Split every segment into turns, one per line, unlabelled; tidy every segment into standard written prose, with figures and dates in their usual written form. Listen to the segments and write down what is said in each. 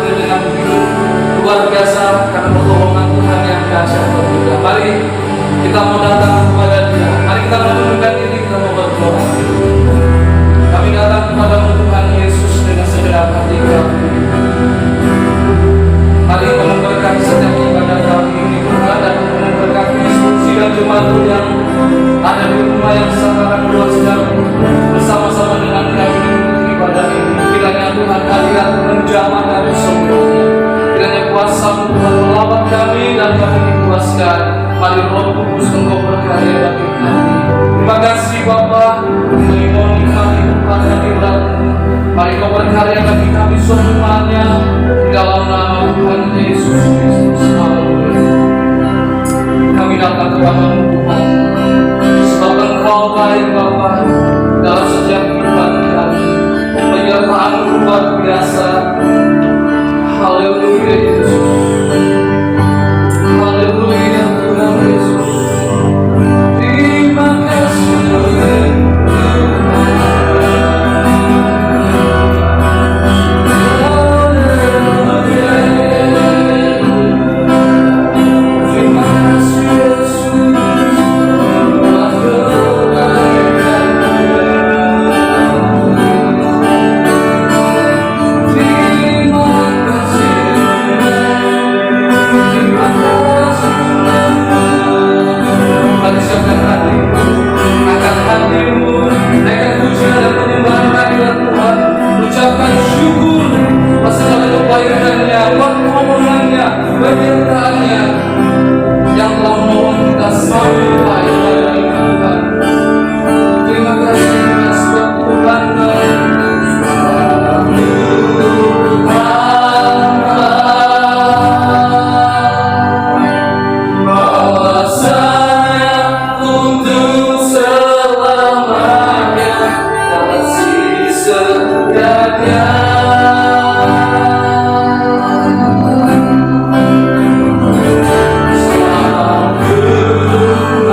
hadir dengan begitu luar biasa karena pertolongan Tuhan yang dahsyat juga. Mari kita mau datang kepada Dia. Mari kita menundukkan diri, kita mau berdoa. Kami datang kepada Tuhan Yesus dengan segenap hati kami. Mari memberkati setiap ibadah kami ini Tuhan, dan memberkati instruksi dan jemaat yang ada di rumah yang sekarang Tuhan sedang bersama-sama dengan kami mengikuti ibadah ini. Kiranya Tuhan hadirat menjamah dari semuanya. Kiranya kuasa-Mu Tuhan melawat kami dan kami dipuaskan. Mari Roh Kudus Engkau berkarya bagi kami. Terima kasih Bapa, menyimpan nikmati Tuhan hadirat-Mu. Mari Kau berkarya bagi kami semuanya di dalam nama Tuhan Yesus Kristus. Haleluya. Kami datang kepada-Mu Tuhan, sebab Engkau baik Bapa dalam setiap kehidupan kami. Penyertaan-Mu luar biasa. Haleluya Yesus. Haleluya Tuhan Yesus. Terima kasih Tuhan.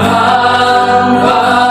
Hamba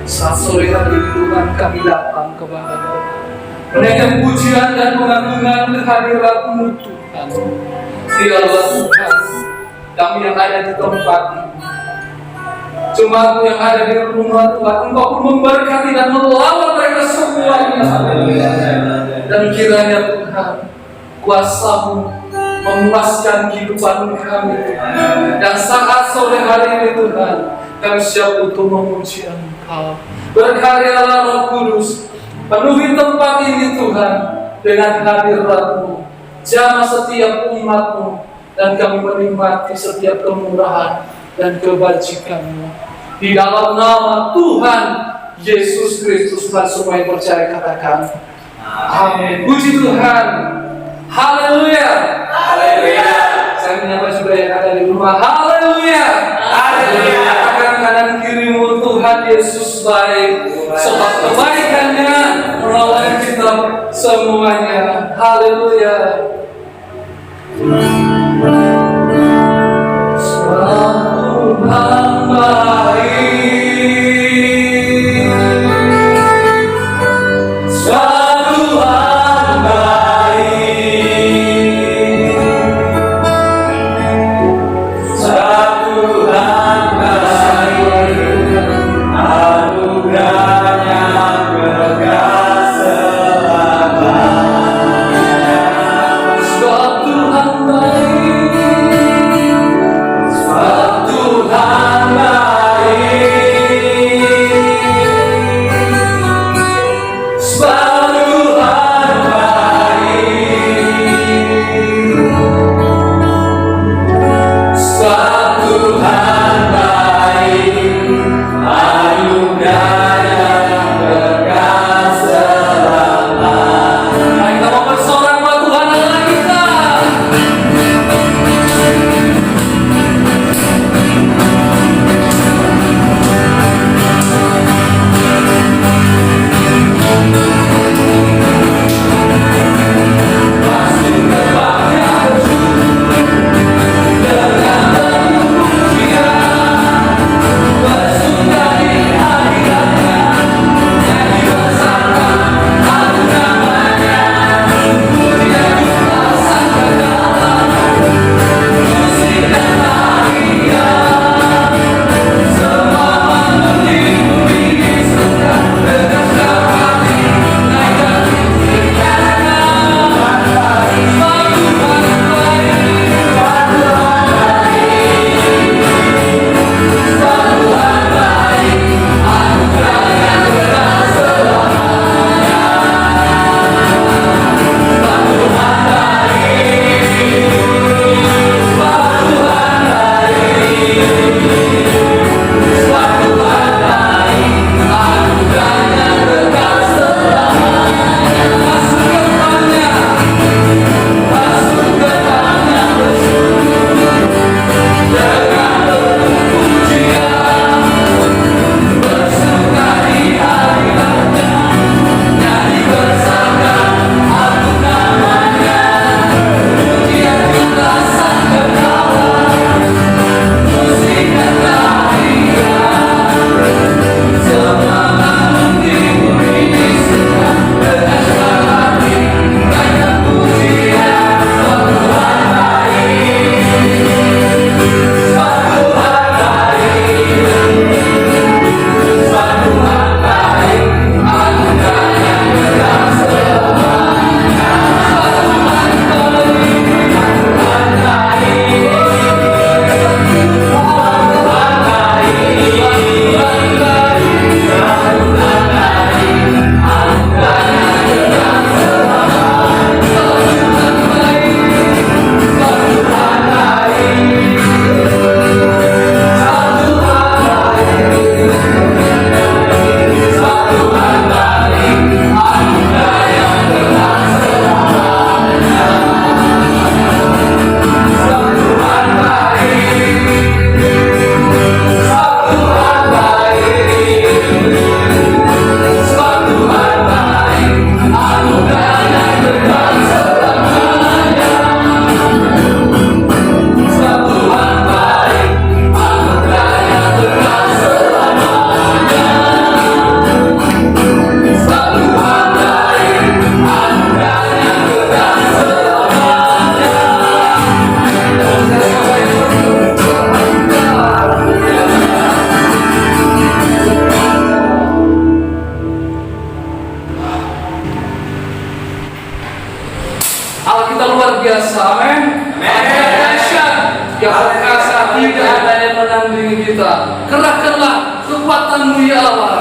Saat sore hari ini Tuhan kami datang kepada-Mu, menaikkan pujian dan pengagungan kehadirat-Mu Tuhan. Dialah Tuhan, kami yang ada di tempat ini, jemaat yang ada di rumah Tuhan, Engkau pun memberkati dan melawat mereka semuanya. Dan kiranya Tuhan, kuasa-Mu memuaskan kehidupan kami. Dan saat sore hari ini Tuhan, kami siap untuk memuji Engkau. Berkaryalah Roh Kudus, penuhi tempat ini Tuhan dengan hadirat-Mu. Jamah setiap umat-Mu, dan kami menikmati setiap kemurahan dan kebajikan-Mu. Di dalam nama Tuhan Yesus Kristus, dan semua yang percaya katakan amin. Puji Tuhan. Haleluya. Haleluya. Saya menyapa juga yang ada di rumah. Haleluya. Haleluya. Katakan kanan kirimu, Tuhan Yesus baik, sebab kebaikannya menolong kita semuanya. Haleluya. Suatu Tuhan baik. Tuhan baik. kekuatan-Mu ya Allah.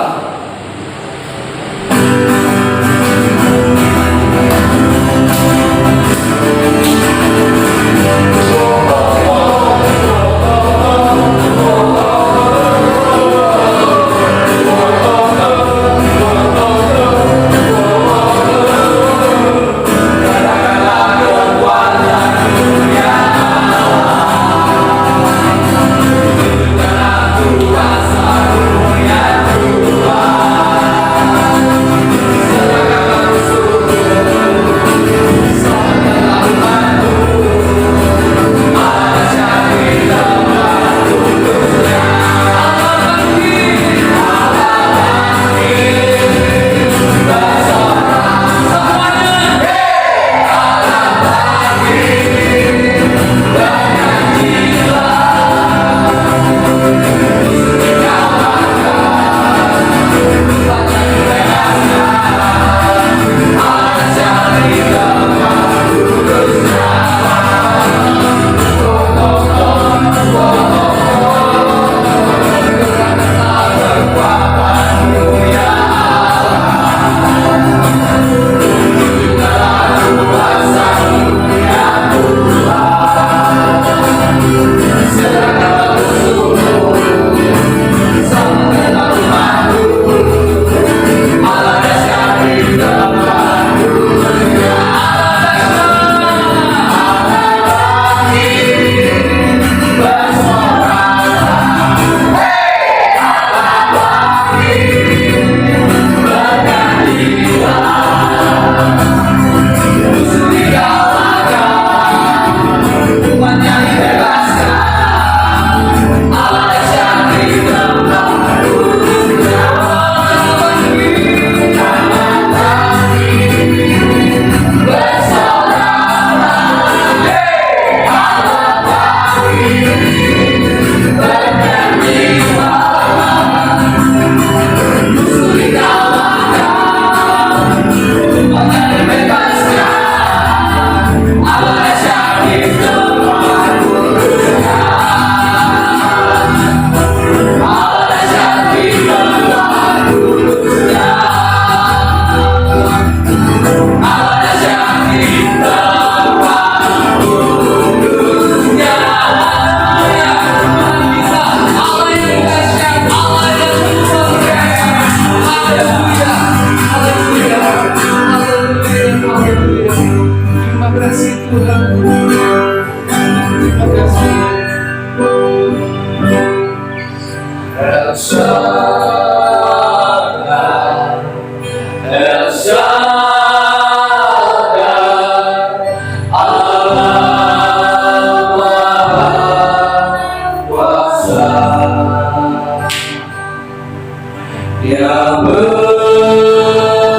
Dia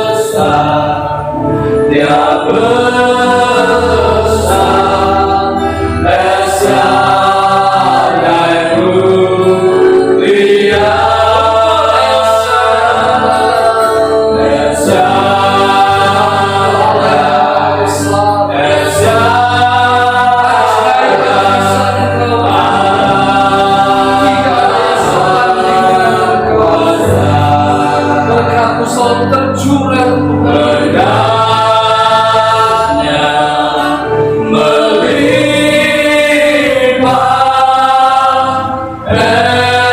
besar, Dia besar, besar dan mulia, tercurah berkatnya melimpah Esa.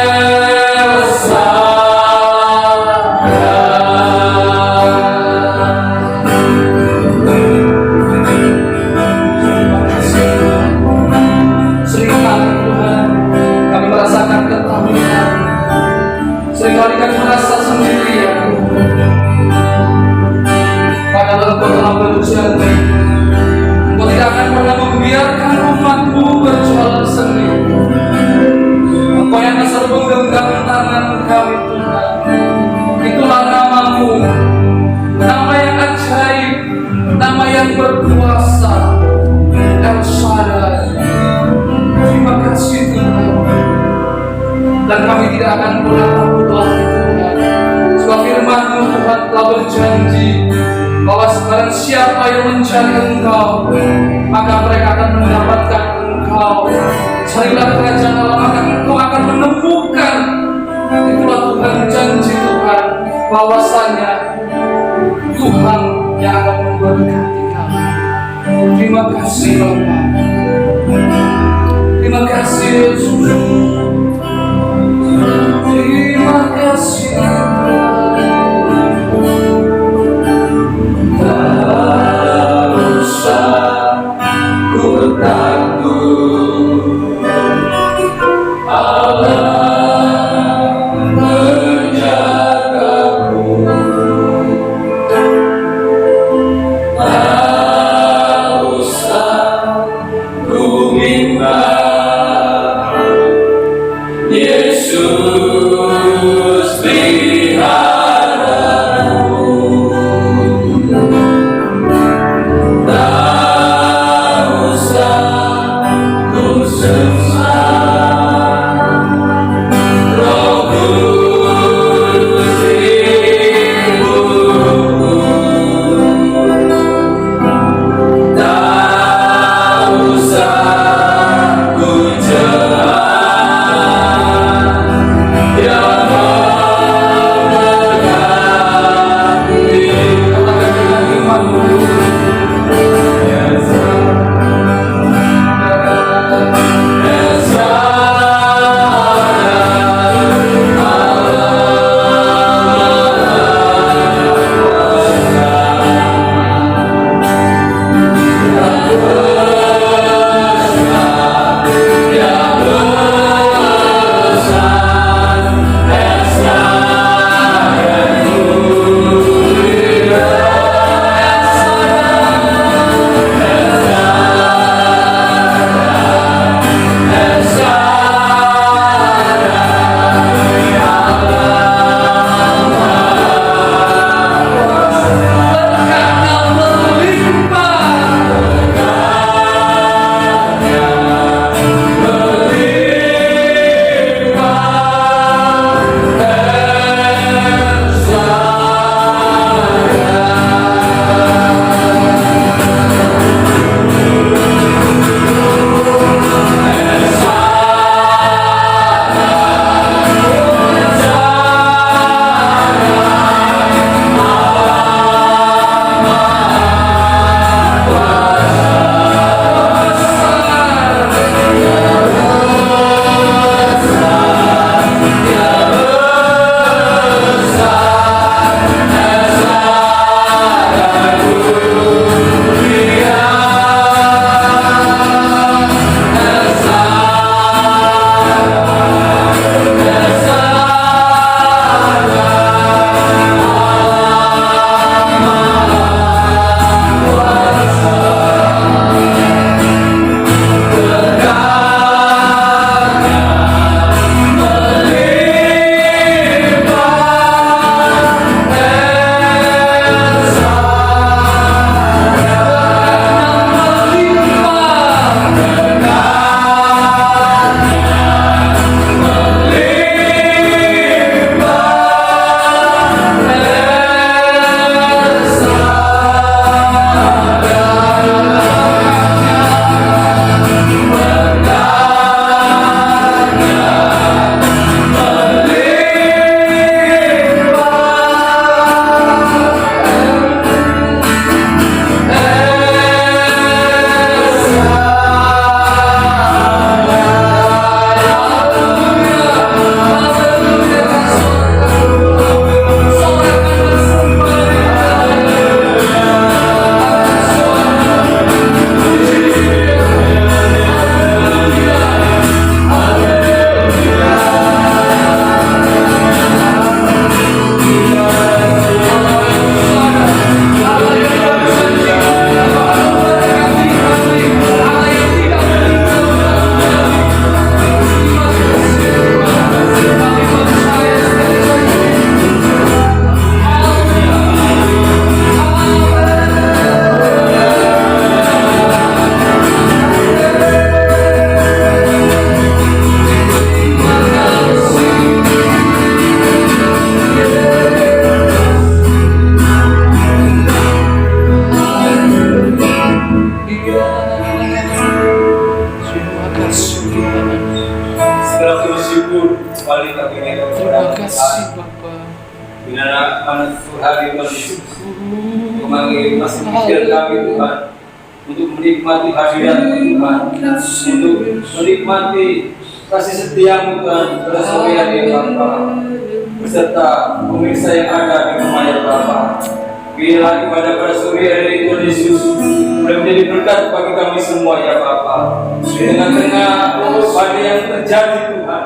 Seringkali Tuhan kami merasakan ketakutan, seringkali kami merasa sendirian. Padahal Engkau telah berjanji, Engkau tidak akan pernah membiarkan umat-Mu berjalan sendiri. Engkau yang selalu menggenggam tangan kami Tuhan. Itulah nama-Mu, nama yang ajaib, nama yang berkuasa, El Shaddai. Terima kasih Tuhan. Dan kami tidak akan pernah takut lagi Tuhan. Sebab firman-Mu Tuhan telah berjanji bahwa barang siapa yang mencari Engkau, maka mereka akan mendapatkan Engkau. Carilah kerajaan Allah, maka Engkau akan menemukan. Itulah Tuhan, janji Tuhan bahwasanya Tuhan yang akan memberkati kami. Terima kasih Bapa. Terima kasih Yesus. Terima kasih Tuhan. Tak usah ku takut, Allah menjagaku. Tak usah ku minta, Yesus Bila mana hari Yesus memanggil masih pikiran kami Tuhan untuk menikmati hadirat Tuhan, untuk menikmati kasih setia-Mu Tuhan pada sore hari Bapa, beserta pemirsa yang ada di rumah ya Bapa. Bila ibadah pada sore hari Tuhan Yesus boleh menjadi berkat bagi kami semua ya Bapa. Di tengah-tengah badai yang terjadi Tuhan,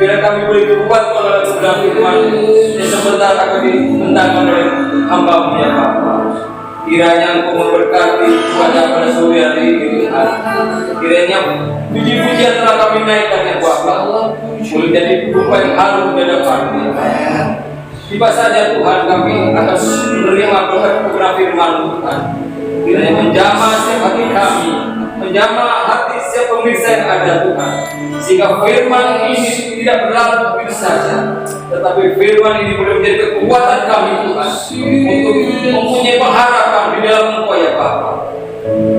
biar kami boleh dikuatkan oleh kebenaran firman yang sebentar akan dibentangkan oleh hamba-Mu ya Bapa. Kiranya Engkau memberkati pada sore hari ini Tuhan. Kiranya puji-pujian telah kami naikkan ya Bapa, boleh jadi rupa yang harum di hadapan tiba saja Tuhan kami akan menerima berkat kebenaran firman-Mu Tuhan. Kiranya menjamah setiap hati kami, menjamah hati setiap pemirsa yang ada Tuhan, sehingga firman ini tidak berlalu begitu saja, tetapi firman ini boleh menjadi kekuatan kami Tuhan untuk mempunyai pengharapan di dalam Engkau ya Bapa.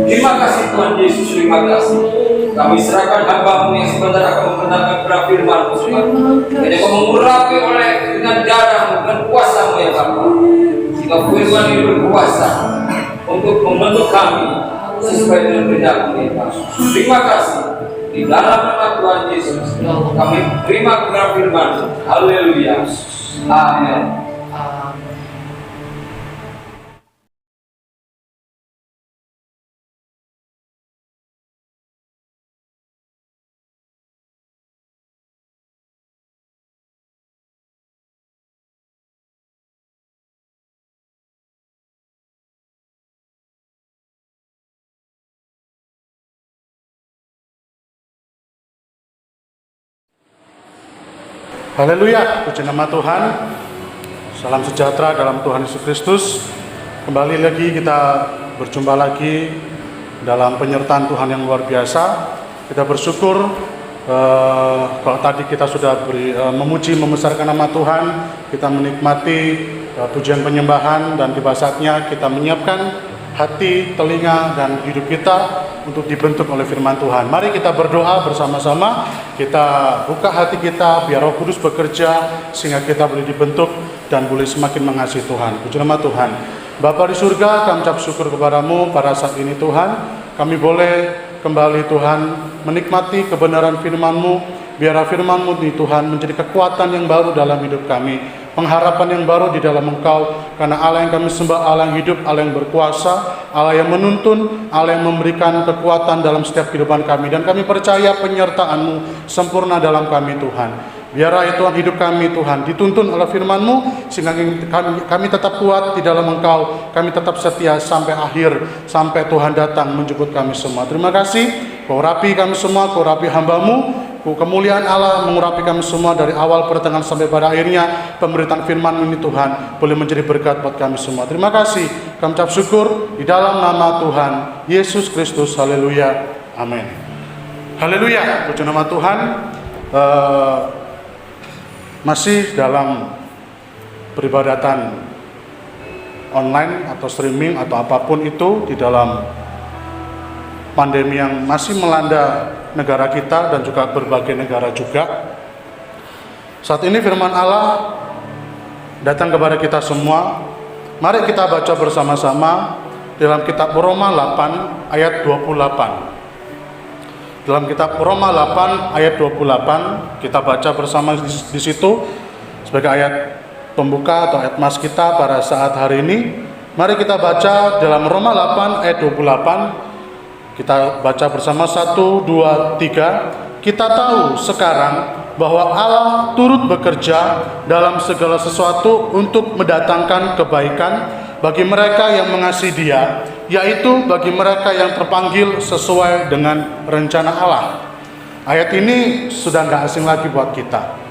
Terima kasih Tuhan Yesus, terima kasih. Kami serahkan hamba-Mu yang sebentar akan membenarkan kebenaran firman-Mu Tuhan. Kiranya Kau mengurapi oleh dengan darah-Mu, dengan kuasa-Mu ya Bapa, sehingga firman ini berkuasa untuk membentuk kami sesuai dengan kehendak-Mu ya Bapa. Terima kasih. Di dalam nama Tuhan Yesus kami terima kebenaran firman-Mu. Haleluya. Amin.
Haleluya, puji nama Tuhan. Salam sejahtera dalam Tuhan Yesus Kristus. Kembali lagi kita berjumpa lagi dalam penyertaan Tuhan yang luar biasa. Kita bersyukur kalau tadi kita sudah memuji membesarkan nama Tuhan, kita menikmati pujian penyembahan, dan tiba saatnya kita menyiapkan hati, telinga, dan hidup kita untuk dibentuk oleh firman Tuhan. Mari kita berdoa bersama-sama. Kita buka hati kita biar Roh Kudus bekerja sehingga kita boleh dibentuk dan boleh semakin mengasihi Tuhan. Puji nama Tuhan. Bapa di surga, kami ucap syukur kepadamu pada saat ini Tuhan. Kami boleh kembali Tuhan menikmati kebenaran firman-Mu. Biar firman-Mu di Tuhan menjadi kekuatan yang baru dalam hidup kami, pengharapan yang baru di dalam Engkau. Karena Allah yang kami sembah, Allah yang hidup, Allah yang berkuasa, Allah yang menuntun, Allah yang memberikan kekuatan dalam setiap kehidupan kami. Dan kami percaya penyertaan-Mu sempurna dalam kami Tuhan. Biarlah Tuhan hidup kami Tuhan dituntun oleh firman-Mu, sehingga kami tetap kuat di dalam Engkau. Kami tetap setia sampai akhir, sampai Tuhan datang menjemput kami semua. Terima kasih. Kau rapi kami semua, Kau rapi hamba-Mu. Kemuliaan Allah mengurapi kami semua dari awal pertengahan sampai pada akhirnya. Pemberitaan firman ini Tuhan boleh menjadi berkat buat kami semua. Terima kasih. Kami ucap syukur di dalam nama Tuhan Yesus Kristus. Haleluya. Amin. Haleluya. Puji nama Tuhan. Masih dalam peribadatan online atau streaming atau apapun itu di dalam pandemi yang masih melanda negara kita dan juga berbagai negara juga. Saat ini firman Allah datang kepada kita semua. Mari kita baca bersama-sama dalam kitab Roma 8 ayat 28. Dalam kitab Roma 8 ayat 28 kita baca bersama di situ sebagai ayat pembuka atau ayat mas kita pada saat hari ini. Mari kita baca dalam Roma 8 ayat 28. Kita baca bersama 1, 2, 3. Kita tahu sekarang bahwa Allah turut bekerja dalam segala sesuatu untuk mendatangkan kebaikan bagi mereka yang mengasihi Dia, yaitu bagi mereka yang terpanggil sesuai dengan rencana Allah. Ayat ini sudah nggak asing lagi buat kita.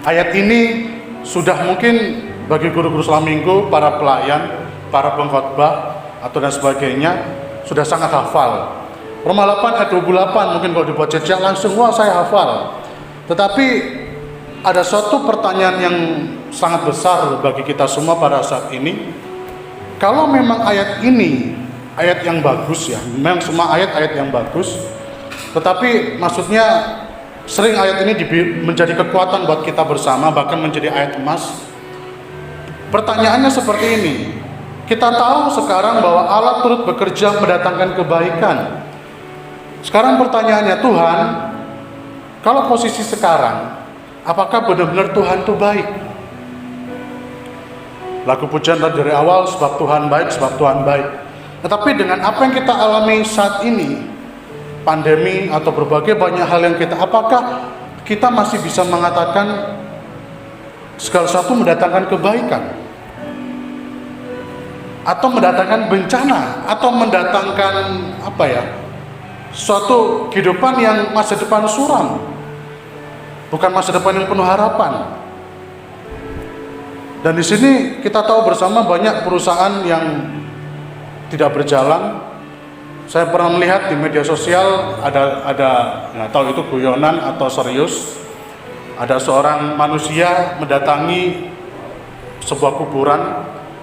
Ayat ini sudah mungkin bagi guru-guru selama minggu, para pelayan, para pengkhotbah atau dan sebagainya sudah sangat hafal. Roma 8 ayat 28 mungkin kalau dibuat jejak langsung, wah saya hafal. Tetapi ada suatu pertanyaan yang sangat besar bagi kita semua pada saat ini. Kalau memang ayat ini ayat yang bagus ya, memang semua ayat-ayat yang bagus, tetapi maksudnya sering ayat ini menjadi kekuatan buat kita bersama, bahkan menjadi ayat emas. Pertanyaannya seperti ini. Kita tahu sekarang bahwa Allah turut bekerja mendatangkan kebaikan. Sekarang pertanyaannya, Tuhan, kalau posisi sekarang, apakah benar-benar Tuhan itu baik? Lagu pujian dari awal, sebab Tuhan baik, sebab Tuhan baik. Tetapi dengan apa yang kita alami saat ini, pandemi atau berbagai banyak hal yang apakah kita masih bisa mengatakan segala sesuatu mendatangkan kebaikan? Atau mendatangkan bencana, atau mendatangkan suatu kehidupan yang masa depan suram, bukan masa depan yang penuh harapan. Dan di sini kita tahu bersama banyak perusahaan yang tidak berjalan. Saya pernah melihat di media sosial ada nggak tahu itu guyonan atau serius, ada seorang manusia mendatangi sebuah kuburan.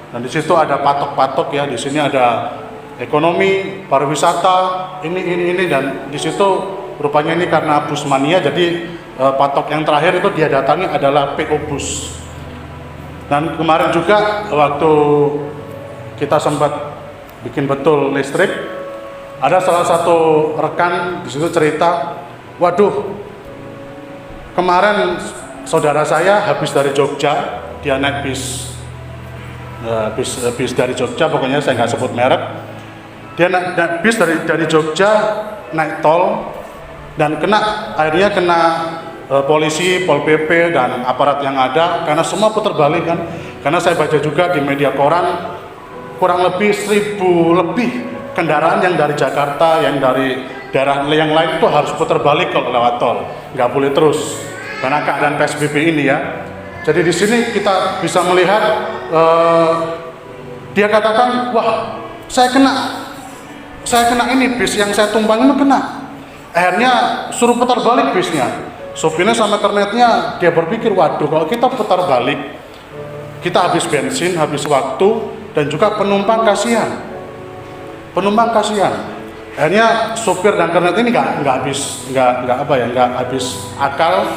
Dan di situ ada patok-patok ya, di sini ada ekonomi, pariwisata, ini dan di situ rupanya ini karena bus mania, jadi patok yang terakhir itu dia datangi adalah PO Bus. Dan kemarin juga waktu kita sempat bikin betul listrik, ada salah satu rekan di situ cerita, waduh, kemarin saudara saya habis dari Jogja, dia naik bis dari Jogja, pokoknya saya nggak sebut merek. Dia naik bis dari Jogja, naik tol, dan akhirnya kena polisi, Pol PP dan aparat yang ada, karena semua putar balik kan. Karena saya baca juga di media koran, kurang lebih 1.000 lebih kendaraan yang dari Jakarta, yang dari daerah yang lain itu harus putar balik kalau lewat tol, nggak boleh terus karena keadaan PSBB ini ya. Jadi di sini kita bisa melihat dia katakan, wah saya kena ini, bis yang saya tumpangi itu kena. Akhirnya suruh putar balik bisnya. Sopirnya sama kernetnya, dia berpikir, waduh kalau kita putar balik, kita habis bensin, habis waktu, dan juga penumpang kasihan. Akhirnya sopir dan kernet ini nggak habis akal.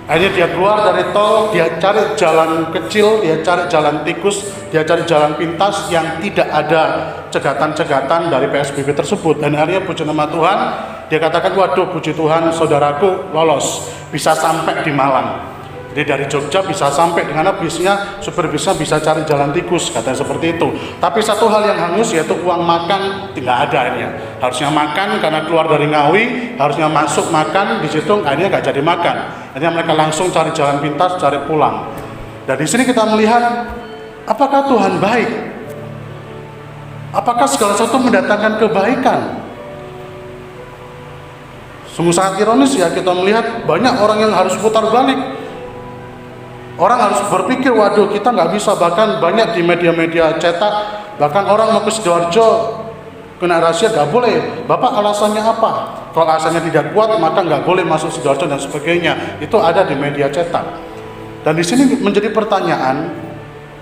Akhirnya dia keluar dari tol, dia cari jalan kecil, dia cari jalan tikus, dia cari jalan pintas yang tidak ada cegatan-cegatan dari PSBB tersebut. Dan akhirnya puji nama Tuhan, dia katakan, waduh puji Tuhan saudaraku lolos, bisa sampai di Malang. Jadi dari Jogja bisa sampai dengan bisnya, supir bisnya bisa cari jalan tikus, katanya seperti itu. Tapi satu hal yang hangus yaitu uang makan tidak ada ini ya. Harusnya makan karena keluar dari Ngawi, harusnya masuk makan di situ, akhirnya nggak jadi makan. Akhirnya mereka langsung cari jalan pintas, cari pulang. Dan di sini kita melihat apakah Tuhan baik? Apakah segala sesuatu mendatangkan kebaikan? Sungguh sangat ironis ya, kita melihat banyak orang yang harus putar balik. Orang harus berpikir, waduh kita nggak bisa, bahkan banyak di media-media cetak, bahkan orang mau ke Sidoarjo kena rahasia nggak boleh. Bapak alasannya apa? Kalau alasannya tidak kuat maka nggak boleh masuk Sidoarjo dan sebagainya. Itu ada di media cetak. Dan di sini menjadi pertanyaan,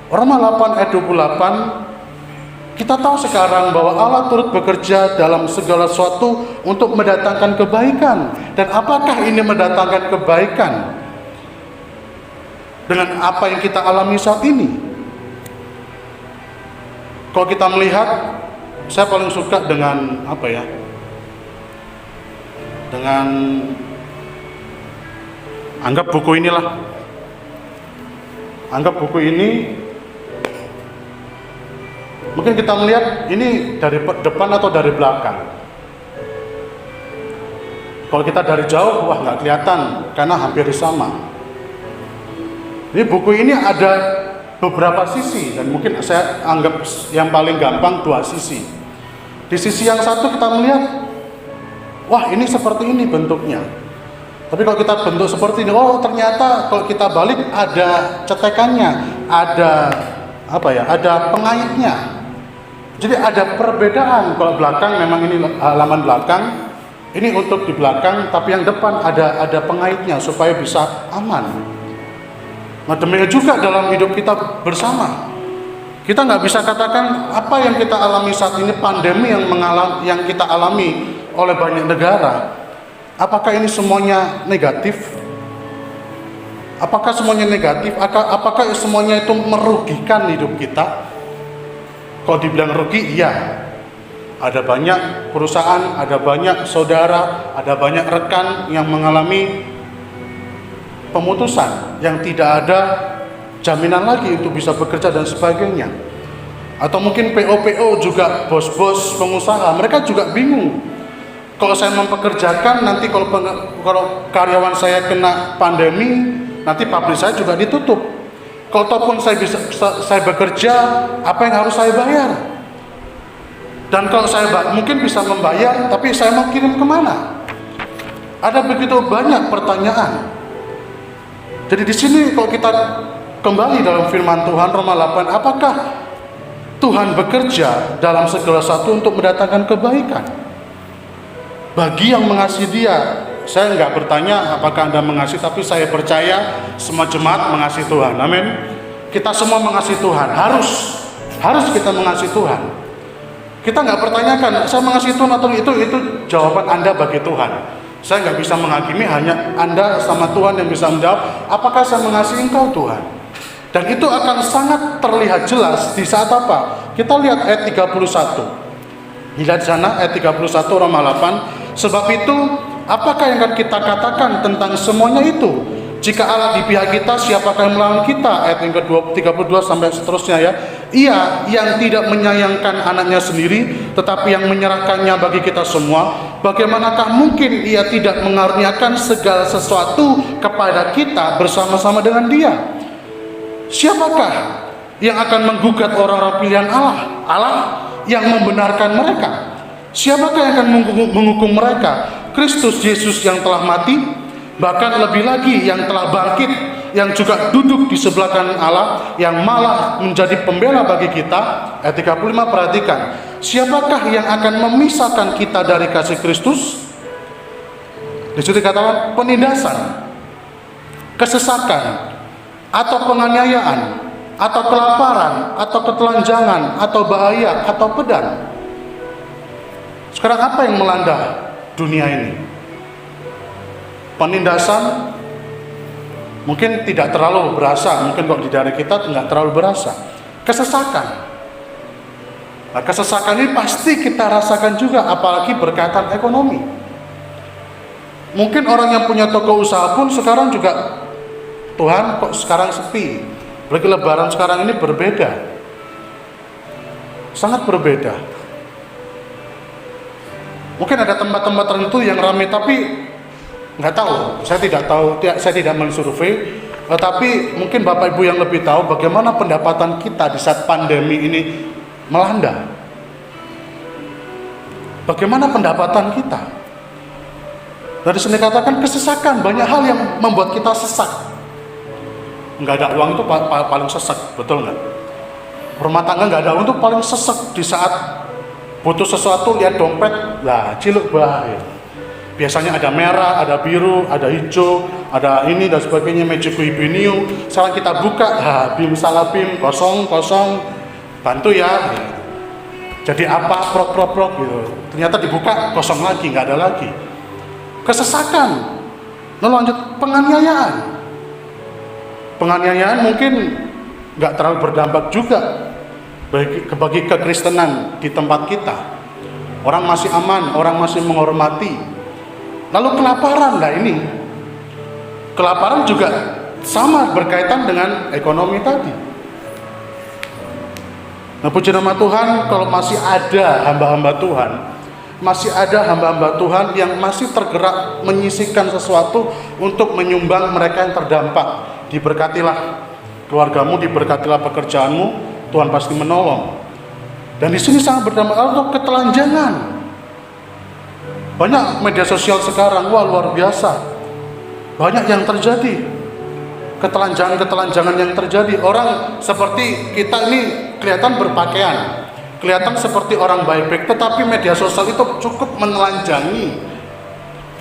Roma 8 ayat 28, kita tahu sekarang bahwa Allah turut bekerja dalam segala sesuatu untuk mendatangkan kebaikan. Dan apakah ini mendatangkan kebaikan? Dengan apa yang kita alami saat ini. Kalau kita melihat, saya paling suka dengan dengan anggap buku inilah. Anggap buku ini, mungkin kita melihat ini dari depan atau dari belakang. Kalau kita dari jauh, wah nggak kelihatan karena hampir sama. Ini buku ini ada beberapa sisi dan mungkin saya anggap yang paling gampang 2 sisi. Di sisi yang satu kita melihat, wah ini seperti ini bentuknya. Tapi kalau kita bentuk seperti ini, oh ternyata kalau kita balik ada cetekannya, ada ada pengaitnya. Jadi ada perbedaan. Kalau belakang memang ini halaman belakang, ini untuk di belakang, tapi yang depan ada pengaitnya supaya bisa aman. Nah demikian juga dalam hidup kita bersama. Kita nggak bisa katakan apa yang kita alami saat ini, pandemi yang kita alami oleh banyak negara, apakah ini semuanya negatif? Apakah semuanya negatif? Apakah semuanya itu merugikan hidup kita? Kalau dibilang rugi, iya. Ada banyak perusahaan, ada banyak saudara, ada banyak rekan yang mengalami pemutusan, yang tidak ada jaminan lagi untuk bisa bekerja dan sebagainya. Atau mungkin PO juga, bos-bos pengusaha, mereka juga bingung. Kalau saya mempekerjakan, nanti kalau karyawan saya kena pandemi, nanti pabrik saya juga ditutup. Kalau ataupun saya bekerja, apa yang harus saya bayar? Dan kalau saya mungkin bisa membayar, tapi saya mau kirim kemana? Ada begitu banyak pertanyaan. Jadi di sini kalau kita kembali dalam firman Tuhan Roma 8, apakah Tuhan bekerja dalam segala sesuatu untuk mendatangkan kebaikan bagi yang mengasihi Dia? Saya nggak bertanya apakah Anda mengasihi, tapi saya percaya semua jemaat mengasihi Tuhan. Amin. Kita semua mengasihi Tuhan. Harus kita mengasihi Tuhan. Kita nggak pertanyakan saya mengasihi Tuhan atau itu jawaban Anda bagi Tuhan. Saya nggak bisa menghakimi, hanya Anda sama Tuhan yang bisa menjawab apakah saya mengasihi Engkau Tuhan. Dan itu akan sangat terlihat jelas di saat apa? Kita lihat ayat 31. Lihat di sana ayat 31 Roma 8. Sebab itu, apakah yang akan kita katakan tentang semuanya itu? Jika Allah di pihak kita, siapakah yang melawan kita? Ayat yang ke-32 sampai seterusnya ya. Ia yang tidak menyayangkan anaknya sendiri, tetapi yang menyerahkannya bagi kita semua, bagaimanakah mungkin Ia tidak mengaruniakan segala sesuatu kepada kita bersama-sama dengan Dia? Siapakah yang akan menggugat orang-orang pilihan Allah? Allah yang membenarkan mereka. Siapakah yang akan menghukum mereka? Kristus Yesus yang telah mati, bahkan lebih lagi yang telah bangkit, yang juga duduk di sebelah kanan Allah, yang malah menjadi pembela bagi kita. Ayat 35, perhatikan. Siapakah yang akan memisahkan kita dari kasih Kristus? Di situ dikatakan penindasan, kesesakan, atau penganiayaan, atau kelaparan, atau ketelanjangan, atau bahaya, atau pedang. Sekarang apa yang melanda dunia ini? Penindasan mungkin tidak terlalu berasa, mungkin kok di daerah kita tidak terlalu berasa. Kesesakan, nah, kesesakan ini pasti kita rasakan juga, apalagi berkaitan ekonomi. Mungkin orang yang punya toko usaha pun sekarang juga, Tuhan kok sekarang sepi. Apalagi lebaran sekarang ini berbeda, sangat berbeda. Mungkin ada tempat-tempat tertentu yang ramai, tapi nggak tahu, saya tidak mensurvei, tapi mungkin Bapak Ibu yang lebih tahu bagaimana pendapatan kita di saat pandemi ini melanda. Bagaimana pendapatan kita? Dari sini katakan kesesakan, banyak hal yang membuat kita sesak. Nggak ada uang itu paling sesak, betul nggak? Rumah tangga nggak ada uang itu paling sesak. Di saat butuh sesuatu, lihat dompet, lah ciluk bahaya. Biasanya ada merah, ada biru, ada hijau, ada ini dan sebagainya, mejiku ibiniu. Sekarang kita buka, bim salah bim, kosong, bantu ya. Jadi apa, prok gitu. Ternyata dibuka, kosong lagi, nggak ada lagi. Kesesakan, lalu lanjut penganiayaan. Penganiayaan mungkin nggak terlalu berdampak juga bagi kekristenan di tempat kita. Orang masih aman, orang masih menghormati. Lalu kelaparan, nah ini kelaparan juga sama berkaitan dengan ekonomi tadi. Nah, puji nama Tuhan, kalau masih ada hamba-hamba Tuhan yang masih tergerak menyisihkan sesuatu untuk menyumbang mereka yang terdampak. Diberkatilah keluargamu, diberkatilah pekerjaanmu, Tuhan pasti menolong. Dan di sini sangat berdampak untuk ketelanjangan. Banyak media sosial sekarang, wah luar biasa. Banyak yang terjadi. Ketelanjangan yang terjadi. Orang seperti kita ini kelihatan berpakaian, kelihatan seperti orang baik-baik, tetapi media sosial itu cukup menelanjangi.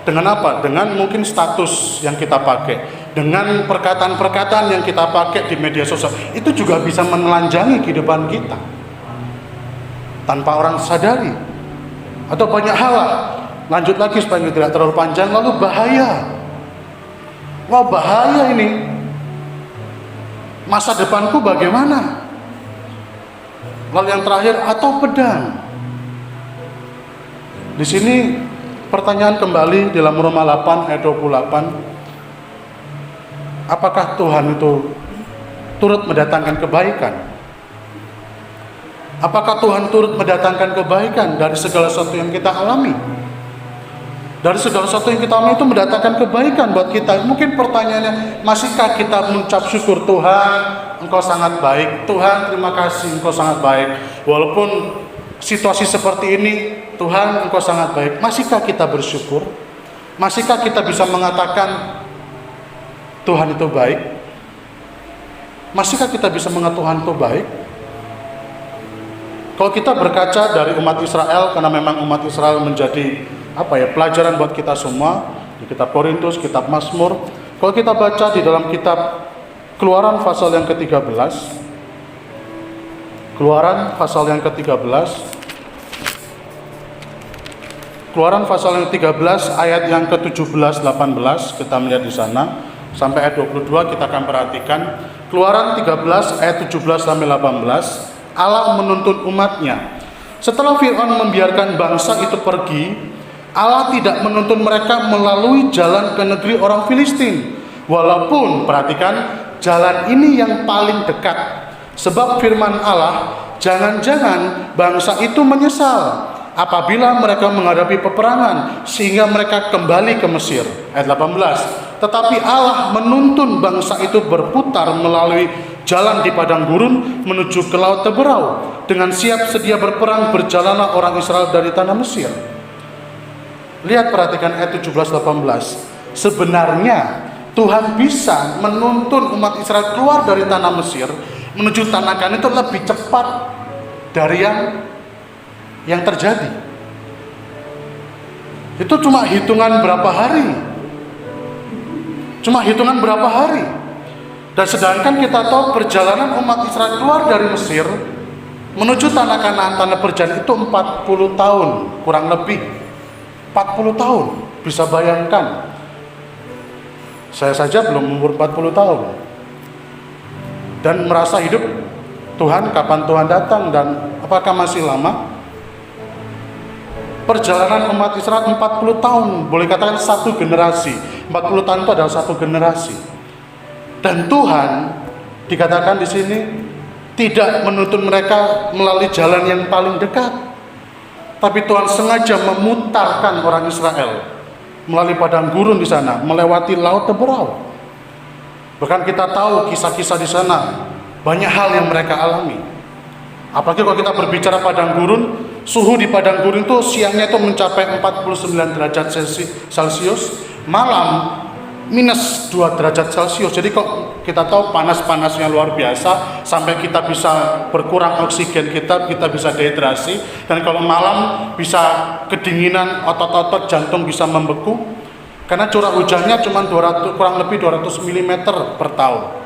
Dengan apa? Dengan mungkin status yang kita pakai, dengan perkataan-perkataan yang kita pakai di media sosial, itu juga bisa menelanjangi kehidupan kita tanpa orang sadari. Atau banyak hal lah. Lanjut lagi supaya tidak terlalu panjang. Lalu bahaya. Wah bahaya ini. Masa depanku bagaimana? Lalu yang terakhir, atau pedang. Di sini pertanyaan kembali dalam Roma 8 ayat 28. Apakah Tuhan itu turut mendatangkan kebaikan? Apakah Tuhan turut mendatangkan kebaikan dari segala sesuatu yang kita alami? Dari segala sesuatu yang kita alami itu mendatangkan kebaikan buat kita. Mungkin pertanyaannya, masihkah kita mengucap syukur, Tuhan, Engkau sangat baik. Tuhan, terima kasih, Engkau sangat baik. Walaupun situasi seperti ini, Tuhan, Engkau sangat baik. Masihkah kita bersyukur? Masihkah kita bisa mengatakan Tuhan itu baik? Masihkah kita bisa mengatakan Tuhan itu baik? Kalau kita berkaca dari umat Israel, karena memang umat Israel menjadi pelajaran buat kita semua, di kitab Korintus, kitab Mazmur. Kalau kita baca di dalam kitab Keluaran pasal yang ke-13, Keluaran pasal yang ke-13, Keluaran pasal yang ke-13 ayat yang ke-17 18, kita melihat di sana sampai ayat 22 kita akan perhatikan. Keluaran 13 ayat 17 sampai 18, Allah menuntun umatnya. Setelah Fir'aun membiarkan bangsa itu pergi, Allah tidak menuntun mereka melalui jalan ke negeri orang Filistin. Walaupun, perhatikan, jalan ini yang paling dekat. Sebab firman Allah, jangan-jangan bangsa itu menyesal apabila mereka menghadapi peperangan, sehingga mereka kembali ke Mesir. Ayat 18. Tetapi Allah menuntun bangsa itu berputar melalui jalan di padang gurun menuju ke laut Teberau. Dengan siap sedia berperang berjalanlah orang Israel dari tanah Mesir. Lihat, perhatikan ayat 17-18. Sebenarnya Tuhan bisa menuntun umat Israel keluar dari tanah Mesir menuju tanah Kanaan itu lebih cepat dari yang terjadi. Itu cuma hitungan berapa hari. Dan sedangkan kita tahu perjalanan umat Israel keluar dari Mesir menuju tanah Kanaan, tanah perjanjian itu 40 tahun kurang lebih. 40 tahun, bisa bayangkan. Saya saja belum umur 40 tahun. Dan merasa hidup, Tuhan, kapan Tuhan datang dan apakah masih lama? Perjalanan umat Israel 40 tahun, boleh katakan satu generasi. 40 tahun itu adalah satu generasi. Dan Tuhan dikatakan di sini tidak menuntun mereka melalui jalan yang paling dekat. Tapi Tuhan sengaja memutarkan orang Israel melalui padang gurun di sana, melewati laut Teberau. Bahkan kita tahu kisah-kisah di sana, banyak hal yang mereka alami. Apalagi kalau kita berbicara padang gurun, suhu di padang gurun itu siangnya itu mencapai 49 derajat Celcius, malam minus 2 derajat Celcius. Jadi kok kita tahu panas-panasnya luar biasa, sampai kita bisa berkurang oksigen kita bisa dehidrasi, dan kalau malam bisa kedinginan, otot-otot jantung bisa membeku karena curah hujannya cuma kurang lebih 200 mm per tahun.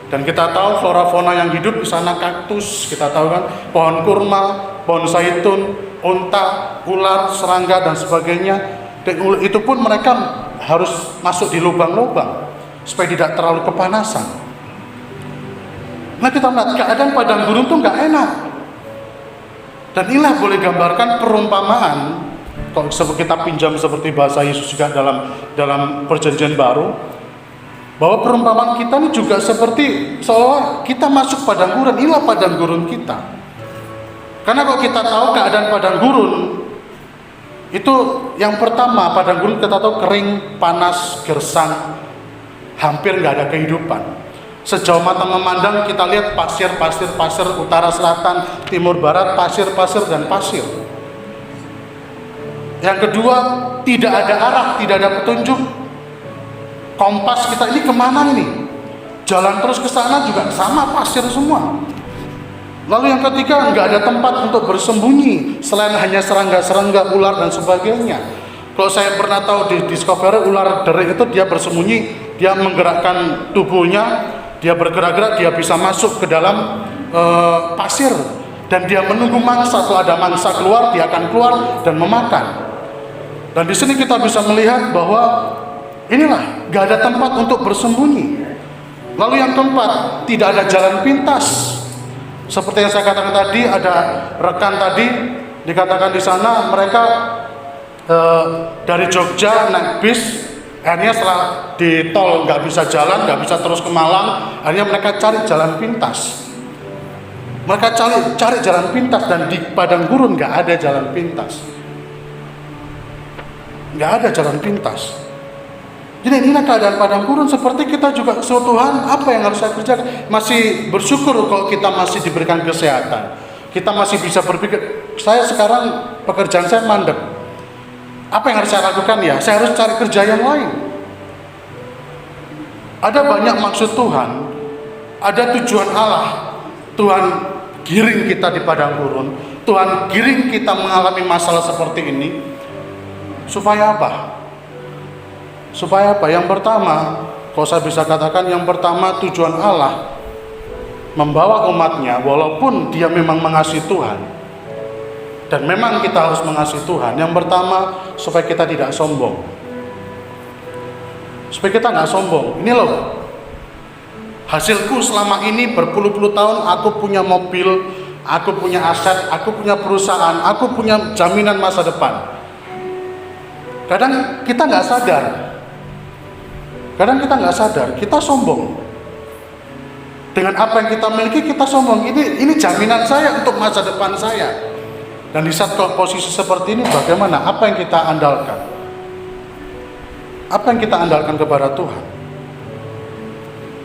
Dan kita tahu flora fauna yang hidup di sana, kaktus, kita tahu kan, pohon kurma, pohon zaitun, unta, ular, serangga dan sebagainya. Dan itu pun mereka harus masuk di lubang-lubang supaya tidak terlalu kepanasan. Nah, kita melihat keadaan padang gurun itu nggak enak. Dan inilah boleh gambarkan perumpamaan. Kalau kita pinjam seperti bahasa Yesus juga dalam perjanjian baru, bahwa perumpamaan kita ini juga seperti seolah kita masuk padang gurun. Inilah padang gurun kita. Karena kalau kita tahu keadaan padang gurun, itu yang pertama, padang gurun kita tahu kering, panas, gersang, hampir nggak ada kehidupan. Sejauh mata memandang kita lihat pasir, utara, selatan, timur, barat, pasir dan pasir. Yang kedua, tidak ada arah, tidak ada petunjuk. Kompas kita ini kemana ini? Jalan terus ke sana juga sama, pasir semua. Lalu yang ketiga, nggak ada tempat untuk bersembunyi selain hanya serangga-serangga, ular dan sebagainya. Kalau saya pernah tahu di Discovery, ular derik itu dia bersembunyi, dia menggerakkan tubuhnya, dia bergerak-gerak, dia bisa masuk ke dalam pasir, dan dia menunggu mangsa. Kalau ada mangsa keluar, dia akan keluar dan memakan. Dan di sini kita bisa melihat bahwa inilah nggak ada tempat untuk bersembunyi. Lalu yang keempat, tidak ada jalan pintas. Seperti yang saya katakan tadi, ada rekan tadi dikatakan di sana mereka dari Jogja naik bis, akhirnya setelah di tol nggak bisa jalan, nggak bisa terus ke Malang, akhirnya mereka cari jalan pintas. Mereka cari jalan pintas, dan di padang gurun nggak ada jalan pintas. Nggak ada jalan pintas. Jadi inilah keadaan padang gurun. Seperti kita juga, Tuhan, apa yang harus saya kerjakan? Masih bersyukur kalau kita masih diberikan kesehatan. Kita masih bisa berpikir, saya sekarang pekerjaan saya mandek. Apa yang harus saya lakukan ya? Saya harus cari kerja yang lain. Ada banyak maksud Tuhan, ada tujuan Allah. Tuhan giring kita di padang gurun, Tuhan giring kita mengalami masalah seperti ini. Supaya apa? Supaya apa? Yang pertama, kalau saya bisa katakan, yang pertama tujuan Allah membawa umatnya, walaupun dia memang mengasihi Tuhan, dan memang kita harus mengasihi Tuhan. Yang pertama, supaya kita tidak sombong. Supaya kita nggak sombong. Ini loh, hasilku selama ini berpuluh-puluh tahun, aku punya mobil, aku punya aset, aku punya perusahaan, aku punya jaminan masa depan. Kadang kita nggak sadar. Kadang kita nggak sadar, kita sombong. Dengan apa yang kita miliki, kita sombong. Ini jaminan saya untuk masa depan saya. Dan di saat posisi seperti ini, bagaimana? Apa yang kita andalkan? Apa yang kita andalkan kepada Tuhan?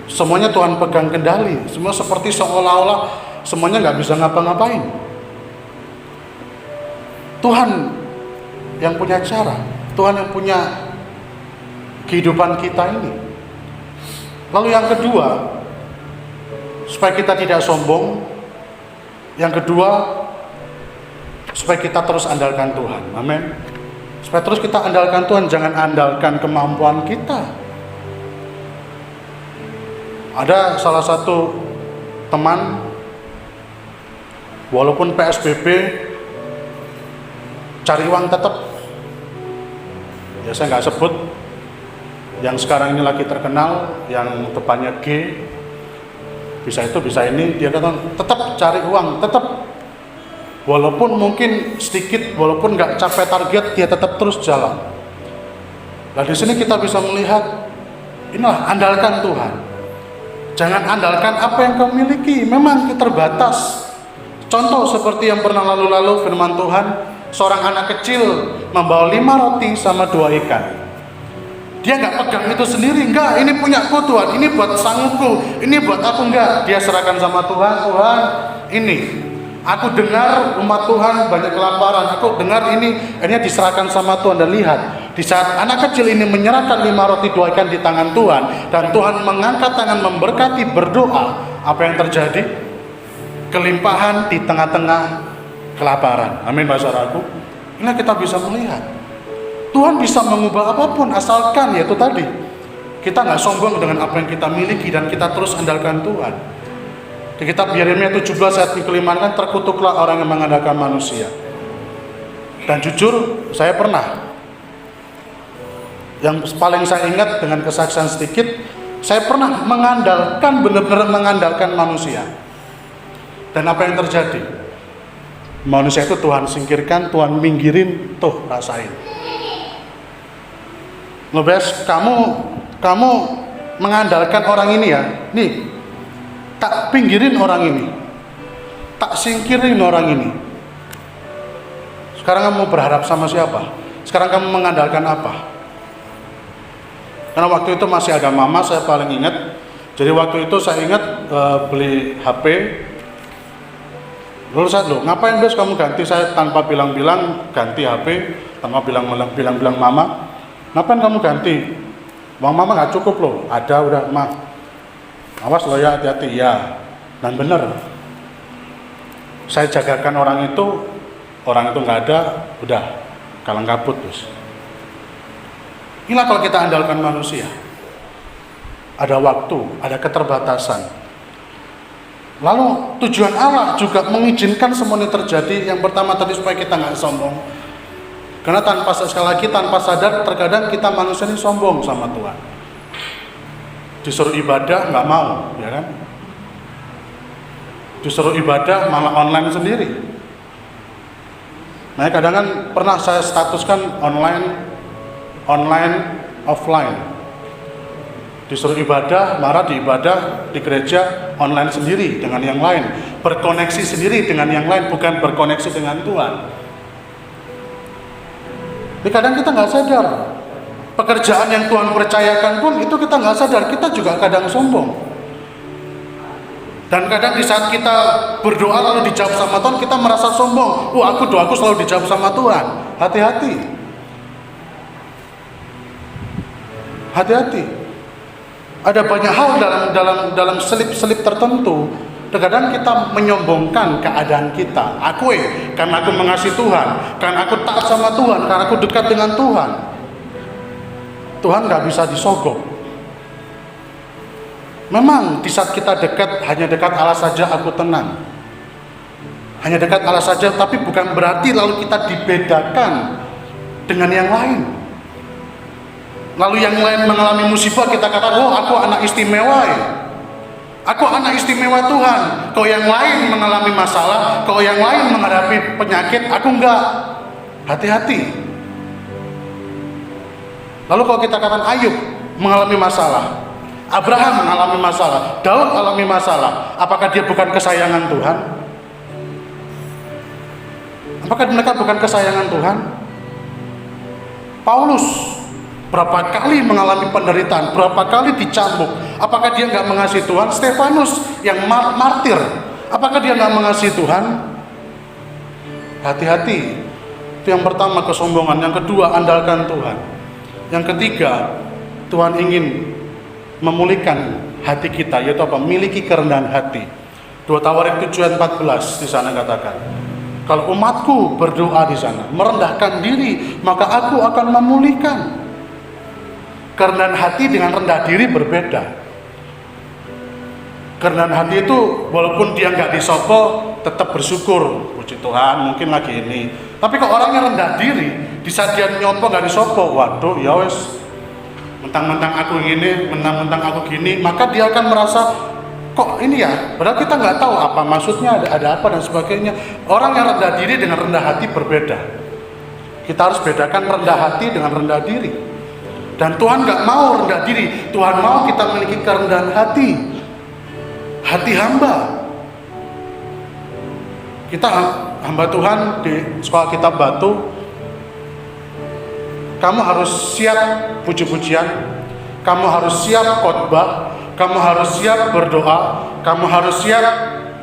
Semuanya Tuhan pegang kendali. Semua seperti seolah-olah semuanya nggak bisa ngapa-ngapain. Tuhan yang punya cara. Tuhan yang punya kehidupan kita ini. Lalu yang kedua, supaya kita tidak sombong. Yang kedua, supaya kita terus andalkan Tuhan. Amin. Supaya terus kita andalkan Tuhan, jangan andalkan kemampuan kita. Ada salah satu teman, walaupun PSBB, cari uang tetap. Ya saya nggak sebut, yang sekarang ini lagi terkenal, yang depannya G, bisa itu, bisa ini, dia kata tetap cari uang, tetap. Walaupun mungkin sedikit, walaupun nggak capai target, dia tetap terus jalan. Nah di sini kita bisa melihat, inilah andalkan Tuhan. Jangan andalkan apa yang kau miliki, memang terbatas. Contoh seperti yang pernah lalu-lalu firman Tuhan, seorang anak kecil membawa 5 roti sama 2 ikan. Dia nggak pegang itu sendiri, enggak, ini punyaku Tuhan, ini buat sanggupku, ini buat aku, enggak. Dia serahkan sama Tuhan, Tuhan, ini. Aku dengar umat Tuhan banyak kelaparan, aku dengar ini, akhirnya diserahkan sama Tuhan. Dan lihat, di saat anak kecil ini menyerahkan 5 roti 2 ikan di tangan Tuhan, dan Tuhan mengangkat tangan memberkati, berdoa, apa yang terjadi? Kelimpahan di tengah-tengah kelaparan. Amin, saudaraku. Ini kita bisa melihat Tuhan bisa mengubah apapun, asalkan yaitu tadi kita nggak sombong dengan apa yang kita miliki, dan kita terus andalkan Tuhan. Di kitab Yeremia 17 ayat ke-5 kan, terkutuklah orang yang mengandalkan manusia. Dan jujur, saya pernah, yang paling saya ingat dengan kesaksian sedikit, saya pernah mengandalkan, benar-benar mengandalkan manusia. Dan apa yang terjadi? Manusia itu Tuhan singkirkan, Tuhan minggirin, tuh rasain. Ngebes, kamu mengandalkan orang ini ya, nih, tak pinggirin orang ini, tak singkirin orang ini. Sekarang kamu berharap sama siapa? Sekarang kamu mengandalkan apa? Karena waktu itu masih ada mama, saya paling ingat. Jadi waktu itu saya ingat beli HP. Lalu saya, loh ngapain bes kamu ganti? Saya tanpa bilang-bilang ganti HP, tanpa bilang-bilang mama. Ngapain kamu ganti? Uang mama nggak cukup loh. Ada udah mah. Awas loh ya, hati-hati ya. Dan benar. Saya jagakan orang itu nggak ada, udah kalang kabut terus. Inilah kalau kita andalkan manusia. Ada waktu, ada keterbatasan. Lalu tujuan Allah juga mengizinkan semuanya terjadi. Yang pertama tadi supaya kita nggak sombong. Karena sekali lagi tanpa sadar terkadang kita manusia ini sombong sama Tuhan. Disuruh ibadah nggak mau, ya kan? Disuruh ibadah malah online sendiri. Nah, kadang kan pernah saya statuskan online, offline. Disuruh ibadah, marah di ibadah di gereja online sendiri dengan yang lain, berkoneksi sendiri dengan yang lain, bukan berkoneksi dengan Tuhan. Jadi kadang kita nggak sadar, pekerjaan yang Tuhan percayakan pun itu kita nggak sadar, kita juga kadang sombong. Dan kadang di saat kita berdoa lalu dijawab sama Tuhan, kita merasa sombong. Doaku selalu dijawab sama Tuhan. Hati-hati. Hati-hati. Ada banyak hal dalam selip-selip tertentu. Terkadang kita menyombongkan keadaan kita. Karena aku mengasihi Tuhan, karena aku taat sama Tuhan, karena aku dekat dengan Tuhan. Tuhan nggak bisa disogok. Memang di saat kita dekat, hanya dekat Allah saja aku tenang. Hanya dekat Allah saja, tapi bukan berarti lalu kita dibedakan dengan yang lain. Lalu yang lain mengalami musibah, kita kata, aku anak istimewa ya. Aku anak istimewa Tuhan. Kalau yang lain mengalami masalah, kalau yang lain menghadapi penyakit, aku enggak. Hati-hati. Lalu kalau kita katakan Ayub mengalami masalah, Abraham mengalami masalah, Daud mengalami masalah, apakah dia bukan kesayangan Tuhan? Apakah mereka bukan kesayangan Tuhan? Paulus berapa kali mengalami penderitaan, berapa kali dicambuk, apakah dia nggak mengasihi Tuhan? Stefanus yang martir, apakah dia nggak mengasihi Tuhan? Hati-hati. Itu yang pertama, kesombongan. Yang kedua, andalkan Tuhan. Yang ketiga, Tuhan ingin memulihkan hati kita, yaitu apa? Miliki kerendahan hati. 2 Tawarik 7:14 di sana katakan, kalau umatku berdoa di sana, merendahkan diri, maka aku akan memulihkan. Kerendahan hati dengan rendah diri berbeda. Kerendahan hati itu walaupun dia nggak disopo, tetap bersyukur. Puji Tuhan, mungkin lagi ini. Tapi kalau orangnya rendah diri, di saat dia nyopo nggak disopo, waduh, ya wes, mentang-mentang aku gini, mentang-mentang aku gini, maka dia akan merasa kok ini ya. Padahal kita nggak tahu apa maksudnya, ada apa dan sebagainya. Orang yang rendah diri dengan rendah hati berbeda. Kita harus bedakan rendah hati dengan rendah diri. Dan Tuhan nggak mau rendah diri, Tuhan mau kita memiliki kerendahan hati, hati hamba. Kita hamba Tuhan di sekolah kitab Batu, kamu harus siap puji-pujian, kamu harus siap khotbah, kamu harus siap berdoa, kamu harus siap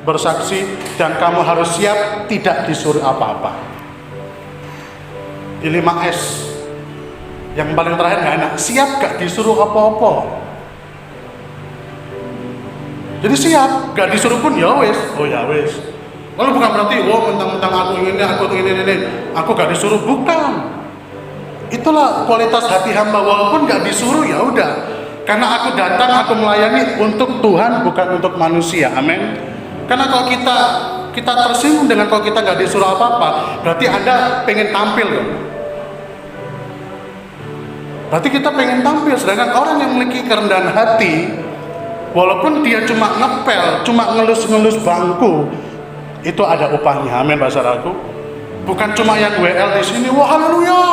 bersaksi, dan kamu harus siap tidak disuruh apa-apa. Di 5S yang paling terakhir nggak enak, siap gak disuruh apa-apa. Jadi siap, gak disuruh pun ya wes, oh ya wes. Lalu bukan berarti, mentang-mentang aku ini, aku gak disuruh, bukan. Itulah kualitas hati hamba, walaupun gak disuruh ya udah. Karena aku datang, aku melayani untuk Tuhan, bukan untuk manusia, amin. Karena kalau kita tersinggung dengan kalau kita gak disuruh apa-apa, berarti Anda pengen tampil loh. Berarti kita pengen tampil, sedangkan orang yang memiliki kerendahan hati, walaupun dia cuma ngepel, cuma ngelus-ngelus bangku, itu ada upahnya, amin saudaraku. Bukan cuma yang WL di sini, wah haleluya.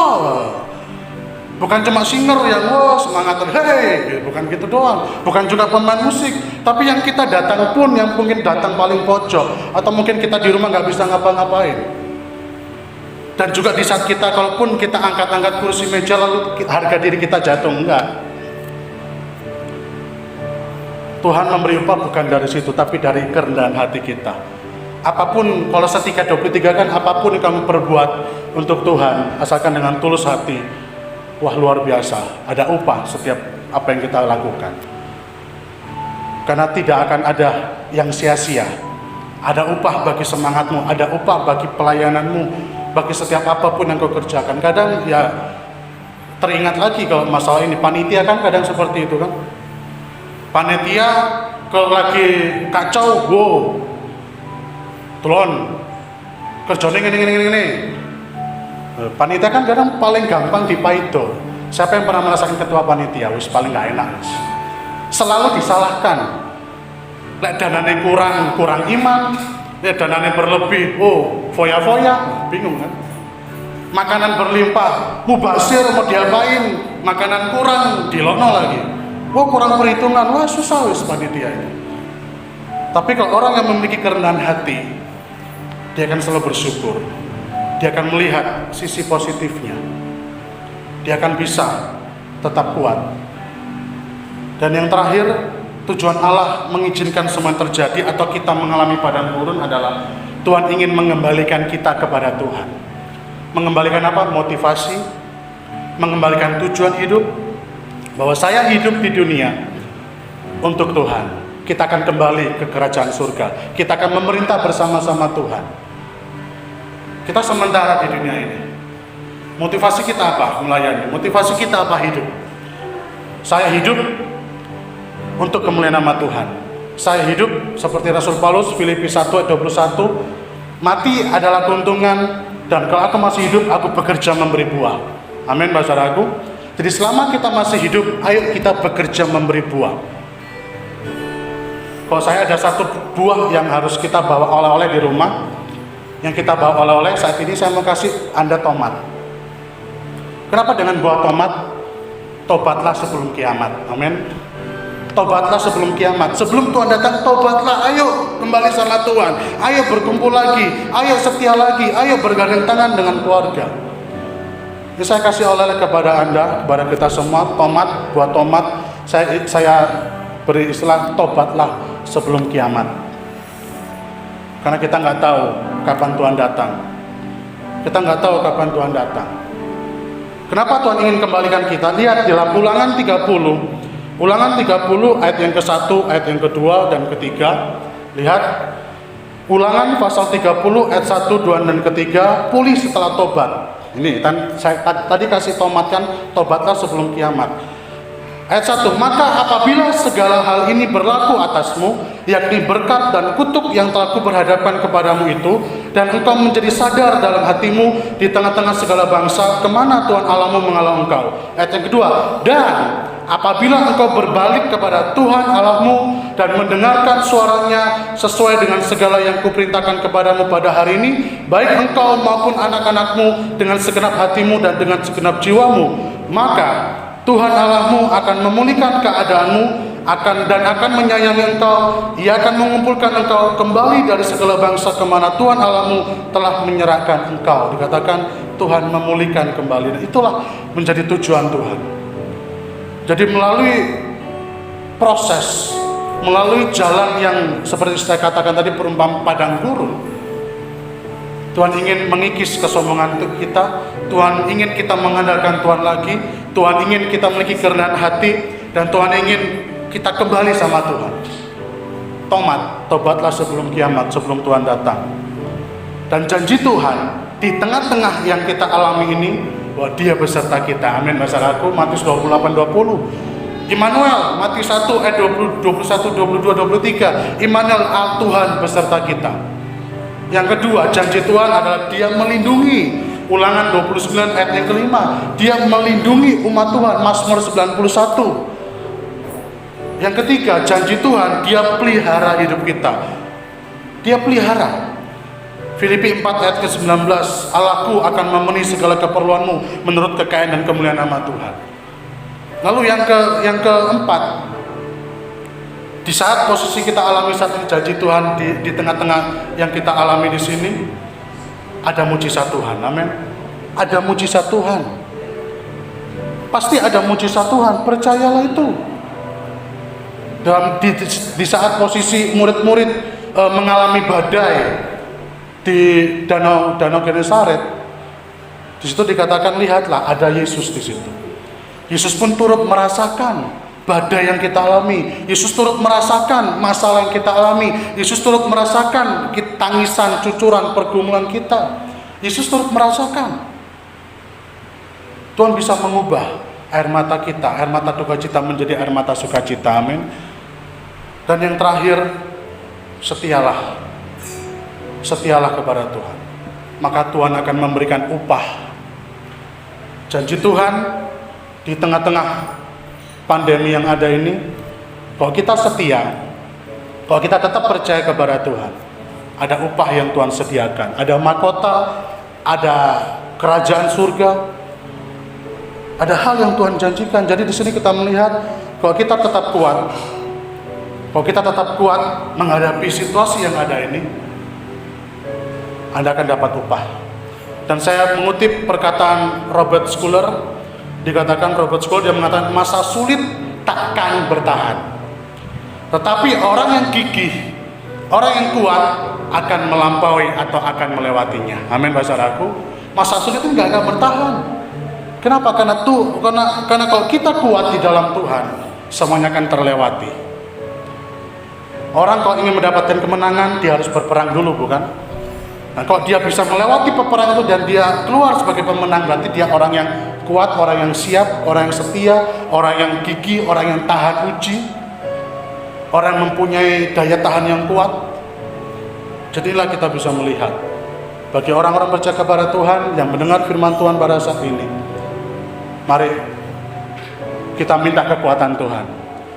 Bukan cuma singer yang wah semangat, hei, bukan gitu doang. Bukan juga pemain musik, tapi yang kita datang pun, yang mungkin datang paling pojok, atau mungkin kita di rumah nggak bisa ngapa-ngapain. Dan juga di saat kita, kalaupun kita angkat-angkat kursi meja lalu harga diri kita jatuh, enggak. Tuhan memberi upah bukan dari situ, tapi dari kerendahan hati kita. Apapun, kalau 3:23 kan, apapun yang kamu perbuat untuk Tuhan, asalkan dengan tulus hati, wah luar biasa, ada upah setiap apa yang kita lakukan. Karena tidak akan ada yang sia-sia. Ada upah bagi semangatmu, ada upah bagi pelayananmu, bagi setiap apapun yang kau kerjakan. Kadang ya teringat lagi kalau masalah ini, panitia kan kadang seperti itu kan. Panitia kalau lagi kacau, tulon kerjanya gini. Panitia kan kadang paling gampang dipaido. Siapa yang pernah merasakan ketua panitia? Wis paling gak enak. selalu disalahkan. Lek danane kurang iman, lek danane berlebih, oh foya-foya, bingung kan? Makanan berlimpah, mubazir mau diapain? Makanan kurang, dilokno lagi. Oh kurang perhitungan, wah susah wis panitia ini. Tapi kalau orang yang memiliki kerendahan hati, dia akan selalu bersyukur. Dia akan melihat sisi positifnya. Dia akan bisa tetap kuat. Dan yang terakhir, tujuan Allah mengizinkan semua yang terjadi atau kita mengalami padang gurun adalah Tuhan ingin mengembalikan kita kepada Tuhan. Mengembalikan apa? Motivasi, mengembalikan tujuan hidup, bahwa saya hidup di dunia untuk Tuhan. Kita akan kembali ke kerajaan surga. Kita akan memerintah bersama-sama Tuhan. Kita sementara di dunia ini. Motivasi kita apa? Melayani. Motivasi kita apa? Hidup. Saya hidup untuk kemuliaan nama Tuhan. Saya hidup seperti Rasul Paulus, Filipi 1 ayat 21, mati adalah keuntungan, dan kalau aku masih hidup, aku bekerja memberi buah. Amin, saudaraku. Jadi selama kita masih hidup, ayo kita bekerja memberi buah. Kalau saya ada satu buah yang harus kita bawa oleh-oleh di rumah, yang kita bawa oleh-oleh saat ini, saya mau kasih Anda tomat. Kenapa dengan buah tomat? Tobatlah sebelum kiamat. Amin. Tobatlah sebelum kiamat. Sebelum Tuhan datang, tobatlah. Ayo kembali sama Tuhan. Ayo berkumpul lagi. Ayo setia lagi. Ayo bergandeng tangan dengan keluarga. Ini saya kasih oleh kepada Anda, kepada kita semua, tomat, buah tomat. Saya beri istilah tobatlah sebelum kiamat. Karena kita nggak tahu kapan Tuhan datang. Kita nggak tahu kapan Tuhan datang. Kenapa Tuhan ingin kembalikan kita? Lihat dalam Ulangan 30. Ulangan 30 ayat yang ke-1, ayat yang kedua dan ketiga. Lihat. Ulangan pasal 30 ayat 1, 2 dan ketiga, pulih setelah tobat. Ini saya tadi kasih tomat kan, tobatlah sebelum kiamat. Ayat 1, maka apabila segala hal ini berlaku atasmu, yakni berkat dan kutuk yang telah kuberhadapkan kepadamu itu, dan engkau menjadi sadar dalam hatimu di tengah-tengah segala bangsa, kemana Tuhan Allahmu mengalau engkau. Ayat yang kedua, dan apabila engkau berbalik kepada Tuhan Allahmu dan mendengarkan suaranya sesuai dengan segala yang kuperintahkan kepadamu pada hari ini, baik engkau maupun anak-anakmu dengan segenap hatimu dan dengan segenap jiwamu, maka Tuhan Allahmu akan memulihkan keadaanmu dan akan menyayangi engkau. Ia akan mengumpulkan engkau kembali dari segala bangsa kemana Tuhan Allahmu telah menyerahkan engkau. Dikatakan Tuhan memulihkan kembali. Dan itulah menjadi tujuan Tuhan. Jadi melalui proses, melalui jalan yang seperti saya katakan tadi perumpamaan padang gurun, Tuhan ingin mengikis kesombongan kita. Tuhan ingin kita mengandalkan Tuhan lagi. Tuhan ingin kita memiliki kerendahan hati. Dan Tuhan ingin kita kembali sama Tuhan. Tobatlah sebelum kiamat, sebelum Tuhan datang. Dan janji Tuhan di tengah-tengah yang kita alami ini, bahwa Dia beserta kita. Amin, masyarakat. Matius 28-20. Immanuel, Matius 1 ayat 21, 22, 23. Immanuel, Tuhan beserta kita. Yang kedua, janji Tuhan adalah Dia melindungi. Ulangan 29 ayat yang kelima, Dia melindungi umat Tuhan. Mazmur 91. Yang ketiga, janji Tuhan, Dia pelihara hidup kita. Dia pelihara. Filipi 4 ayat ke-19, Allahku akan memenuhi segala keperluanmu menurut kekayaan dan kemuliaan nama Tuhan. Lalu yang keempat, di saat posisi kita alami saat ini, janji Tuhan di tengah-tengah yang kita alami di sini, ada mujizat Tuhan. Amin. Ada mujizat Tuhan. Pasti ada mujizat Tuhan. Percayalah itu. Di saat posisi murid-murid mengalami badai di danau Genesaret, di situ dikatakan, lihatlah ada Yesus di situ. Yesus pun turut merasakan badai yang kita alami. Yesus turut merasakan masalah yang kita alami. Yesus turut merasakan tangisan, cucuran, pergumulan kita. Yesus turut merasakan. Tuhan bisa mengubah air mata kita, air mata duka cita menjadi air mata sukacita. Amin. Dan yang terakhir, setialah. Setialah kepada Tuhan. Maka Tuhan akan memberikan upah. Janji Tuhan di tengah-tengah pandemi yang ada ini, Kalau kita setia, kalau kita tetap percaya kepada Tuhan, ada upah yang Tuhan sediakan, ada mahkota, ada kerajaan surga, ada hal yang Tuhan janjikan. Jadi di sini kita melihat kalau kita tetap kuat, menghadapi situasi yang ada ini, Anda akan dapat upah. Dan saya mengutip perkataan Robert Schuller, dia mengatakan masa sulit takkan bertahan, tetapi orang yang gigih, orang yang kuat akan melampaui atau akan melewatinya. Amin, saudaraku. Masa sulit itu nggak akan bertahan. Kenapa? Karena kalau kita kuat di dalam Tuhan, semuanya akan terlewati. Orang kalau ingin mendapatkan kemenangan, dia harus berperang dulu, bukan? Nah, kalau dia bisa melewati peperangan itu dan dia keluar sebagai pemenang, berarti dia orang yang kuat, orang yang siap, orang yang setia, orang yang gigih, orang yang tahan uji, orang yang mempunyai daya tahan yang kuat. Jadilah kita bisa melihat, bagi orang-orang percaya kepada Tuhan yang mendengar firman Tuhan pada saat ini, mari kita minta kekuatan Tuhan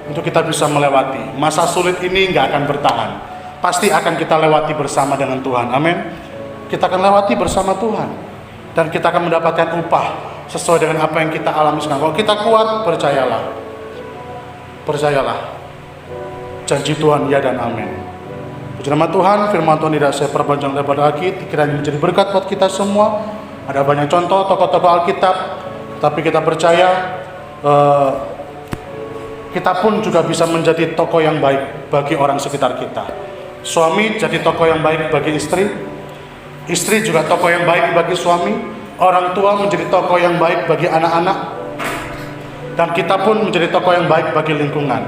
untuk kita bisa melewati masa sulit ini. Nggak akan bertahan, pasti akan kita lewati bersama dengan Tuhan. Amin. Kita akan lewati bersama Tuhan dan kita akan mendapatkan upah sesuai dengan apa yang kita alami sekarang. Kalau kita kuat, percayalah, janji Tuhan ya dan amin. Puji nama Tuhan, firman Tuhan tidak saya perpanjang lebar lagi, kiranya menjadi berkat buat kita semua. Ada banyak contoh tokoh-tokoh Alkitab, tapi kita percaya kita pun juga bisa menjadi tokoh yang baik bagi orang sekitar kita. Suami jadi tokoh yang baik bagi istri juga tokoh yang baik bagi suami, orang tua menjadi tokoh yang baik bagi anak-anak, dan kita pun menjadi tokoh yang baik bagi lingkungan.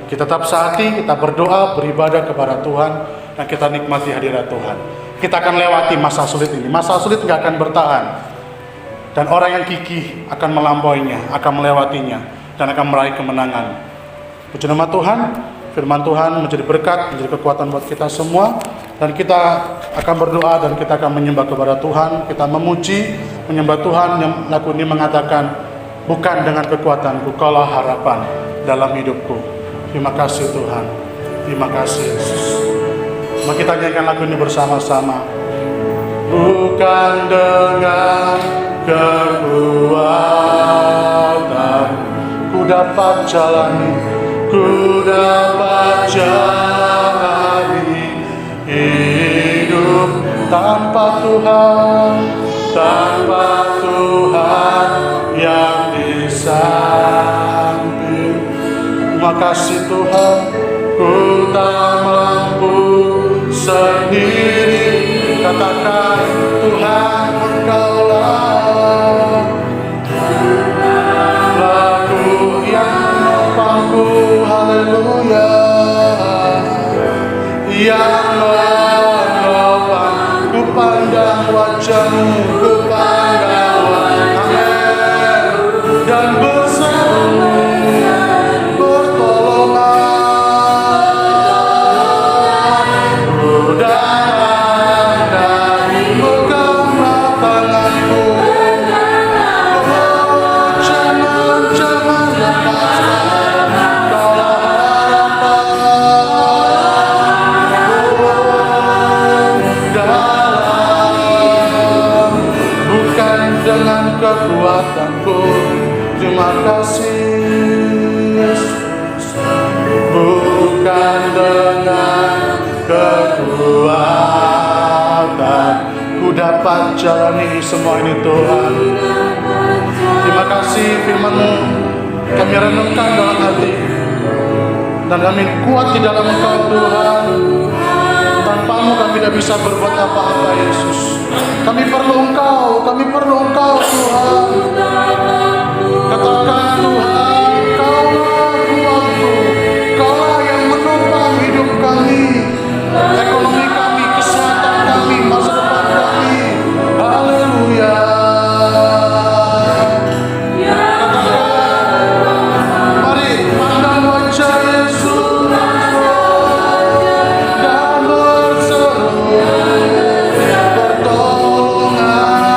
Kita tetap sehati, kita berdoa, beribadah kepada Tuhan, dan kita nikmati hadirat Tuhan. Kita akan lewati masa sulit ini. Masa sulit tidak akan bertahan, dan orang yang gigih akan melampauinya, akan melewatinya, dan akan meraih kemenangan. Puji nama Tuhan, firman Tuhan menjadi berkat, menjadi kekuatan buat kita semua, dan kita akan berdoa dan kita akan menyembah kepada Tuhan. Kita memuji, menyembah Tuhan yang lagu ini mengatakan, bukan dengan kekuatanku, Kaulah harapan dalam hidupku. Terima kasih Tuhan, terima kasih Yesus. Mari kita nyanyikan lagu ini bersama-sama. Bukan dengan kekuatan ku dapat jalani hidup tanpa Tuhan yang di samping. Terima kasih Tuhan, ku tak mampu sendiri. Katakan Tuhan, Engkaulah lagu yang menopangku, haleluya, yang menopang. Ku pandang wajah-Mu, ku pandang wajah-Mu, dan berseru kekuatanku. Terima kasih Yesus. Bukan dengan kekuatan ku dapat jalani semua ini Tuhan. Terima kasih firman-Mu kami renungkan dalam hati, dan kami kuat di dalam Engkau Tuhan. Tanpa-Mu kami tidak bisa berbuat apa-apa Yesus. Kami perlu Engkau Tuhan. Katakan Tuhan, Kaulah kuatku, Kaulah yang menopang hidup kami, ekonomi kami, kesehatan kami, masa depan kami. Haleluya. Katakan, mari pandang wajah Yesus dan berseru pertolongan.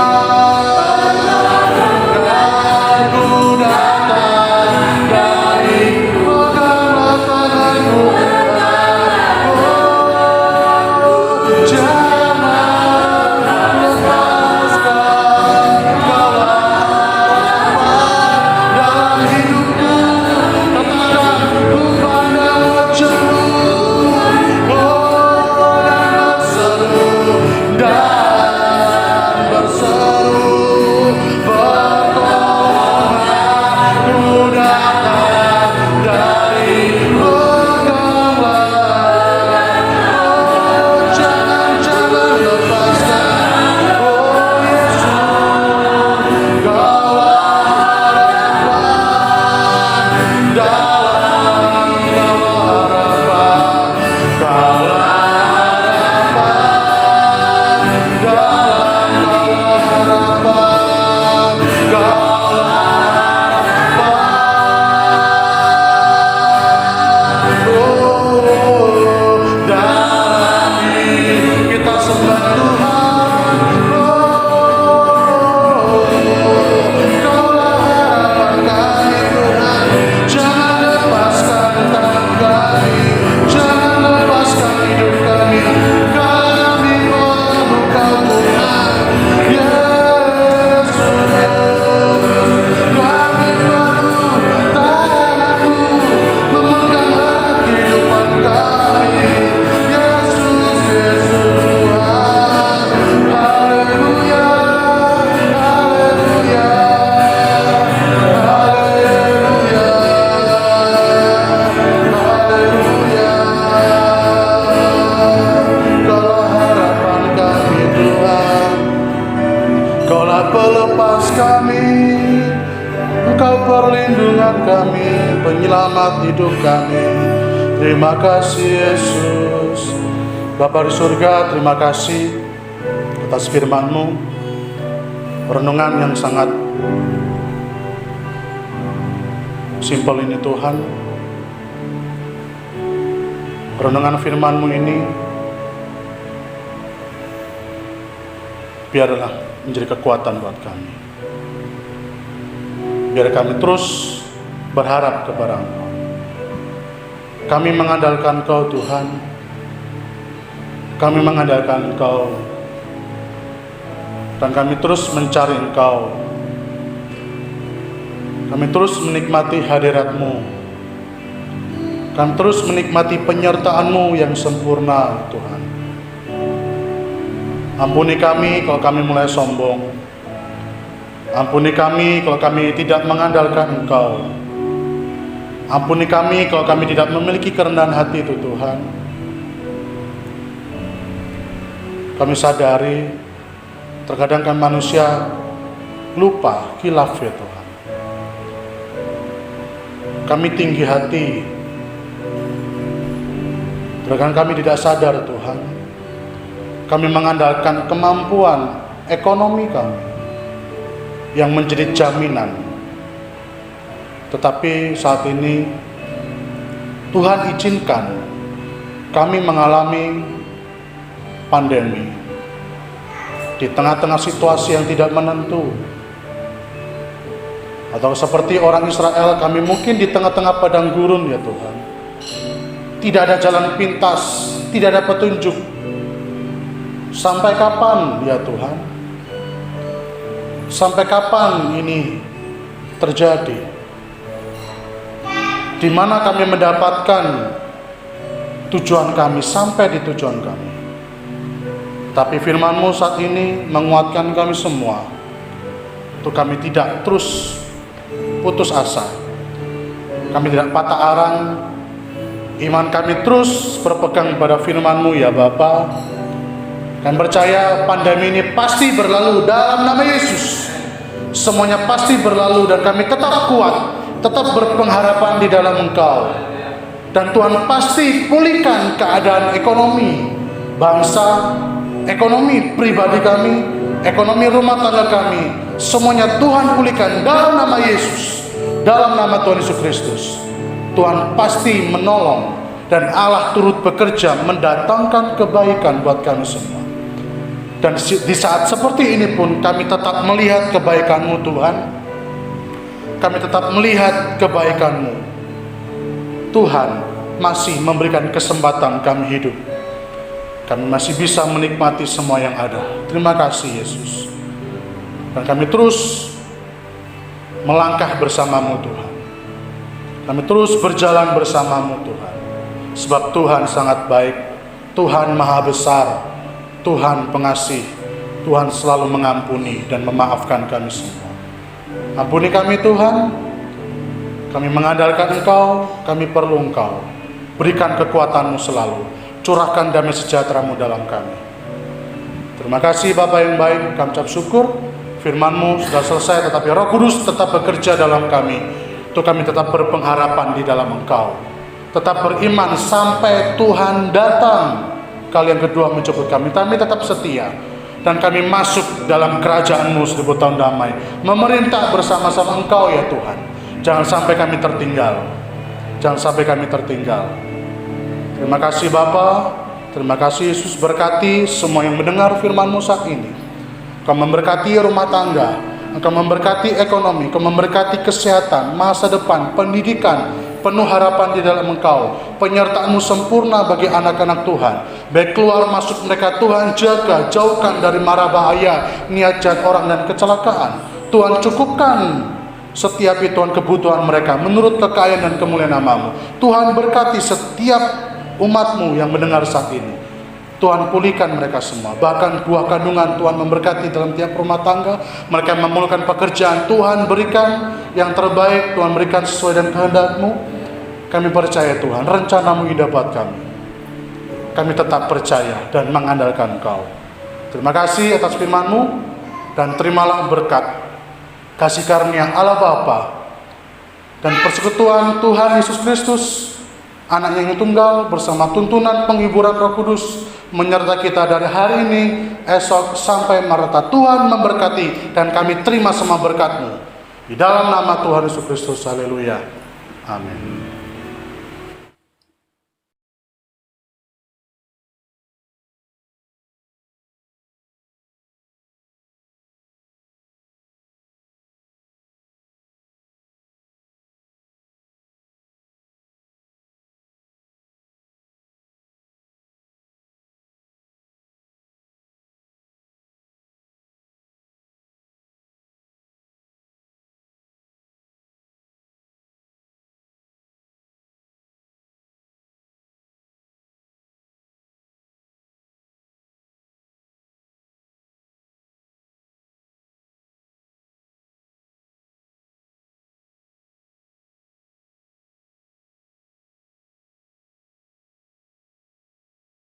penyelamat hidup kami. Terima kasih Yesus. Bapa di surga, terima kasih atas firman-Mu, renungan yang sangat simpel ini Tuhan. Renungan firman-Mu ini biarlah menjadi kekuatan buat kami. Biar kami terus berharap kepada Engkau. Kami mengandalkan Engkau Tuhan. Kami mengandalkan Engkau. Dan kami terus mencari Engkau. Kami terus menikmati hadirat-Mu. Kami terus menikmati penyertaan-Mu yang sempurna Tuhan. Ampuni kami kalau kami mulai sombong. Ampuni kami kalau kami tidak mengandalkan Engkau. Ampuni kami kalau kami tidak memiliki kerendahan hati itu Tuhan. Kami sadari terkadang kan manusia lupa, khilaf ya Tuhan. Kami tinggi hati. Terkadang kami tidak sadar Tuhan. Kami mengandalkan kemampuan ekonomi kami yang menjadi jaminan. Tetapi saat ini Tuhan izinkan kami mengalami pandemi di tengah-tengah situasi yang tidak menentu. Atau seperti orang Israel, kami mungkin di tengah-tengah padang gurun ya Tuhan. Tidak ada jalan pintas, tidak ada petunjuk. Sampai kapan ya Tuhan? Sampai kapan ini terjadi? Di mana kami mendapatkan tujuan kami sampai di tujuan kami? Tapi firman-Mu saat ini menguatkan kami semua untuk kami tidak terus putus asa. Kami tidak patah arang. Iman kami terus berpegang pada firman-Mu ya Bapa. Kami percaya pandemi ini pasti berlalu dalam nama Yesus. Semuanya pasti berlalu dan kami tetap kuat, tetap berpengharapan di dalam Engkau. Dan Tuhan pasti pulihkan keadaan ekonomi bangsa, ekonomi pribadi kami, ekonomi rumah tangga kami. Semuanya Tuhan pulihkan dalam nama Yesus, dalam nama Tuhan Yesus Kristus. Tuhan pasti menolong dan Allah turut bekerja mendatangkan kebaikan buat kami semua. Dan di saat seperti ini pun kami tetap melihat kebaikan-Mu Tuhan. Kami tetap melihat kebaikan-Mu. Tuhan masih memberikan kesempatan kami hidup. Kami masih bisa menikmati semua yang ada. Terima kasih Yesus. Dan kami terus melangkah bersama-Mu Tuhan. Kami terus berjalan bersama-Mu Tuhan. Sebab Tuhan sangat baik. Tuhan maha besar. Tuhan pengasih, Tuhan selalu mengampuni dan memaafkan kami semua. Ampuni kami Tuhan, kami mengandalkan Engkau, kami perlu Engkau. Berikan kekuatan-Mu selalu, curahkan damai sejahtera-Mu dalam kami. Terima kasih Bapa yang baik, kami ucap syukur, firman-Mu sudah selesai, tetapi Roh Kudus tetap bekerja dalam kami, untuk kami tetap berpengharapan di dalam Engkau. Tetap beriman sampai Tuhan datang. Kali yang kedua menjemput kami tetap setia. Dan kami masuk dalam kerajaan-Mu 1000 tahun damai. Memerintah bersama-sama Engkau ya Tuhan. Jangan sampai kami tertinggal. Jangan sampai kami tertinggal. Terima kasih Bapa. Terima kasih Yesus, berkati semua yang mendengar firman-Mu saat ini. Engkau memberkati rumah tangga. Engkau memberkati ekonomi. Engkau memberkati kesehatan, masa depan, pendidikan. Penuh harapan di dalam Engkau. Penyertaan-Mu sempurna bagi anak-anak Tuhan. Baik keluar masuk mereka Tuhan jaga, jauhkan dari mara bahaya, niat jahat orang dan kecelakaan. Tuhan cukupkan setiap Tuhan kebutuhan mereka menurut kekayaan dan kemuliaan nama-Mu. Tuhan berkati setiap umat-Mu yang mendengar saat ini. Tuhan pulihkan mereka semua. Bahkan buah kandungan Tuhan memberkati dalam tiap rumah tangga. Mereka memulihkan pekerjaan. Tuhan berikan yang terbaik. Tuhan berikan sesuai dengan kehendak-Mu. Kami percaya Tuhan, rencana-Mu indah buat kami. Kami tetap percaya dan mengandalkan Engkau. Terima kasih atas firman-Mu. Dan terimalah berkat kasih karunia Allah Bapa, dan persekutuan Tuhan Yesus Kristus, Anaknya yang tunggal, bersama tuntunan penghiburan Roh Kudus, menyertai kita dari hari ini, esok, sampai merata. Tuhan memberkati, dan kami terima semua berkat-Mu. Di dalam nama Tuhan Yesus Kristus, haleluya. Amin.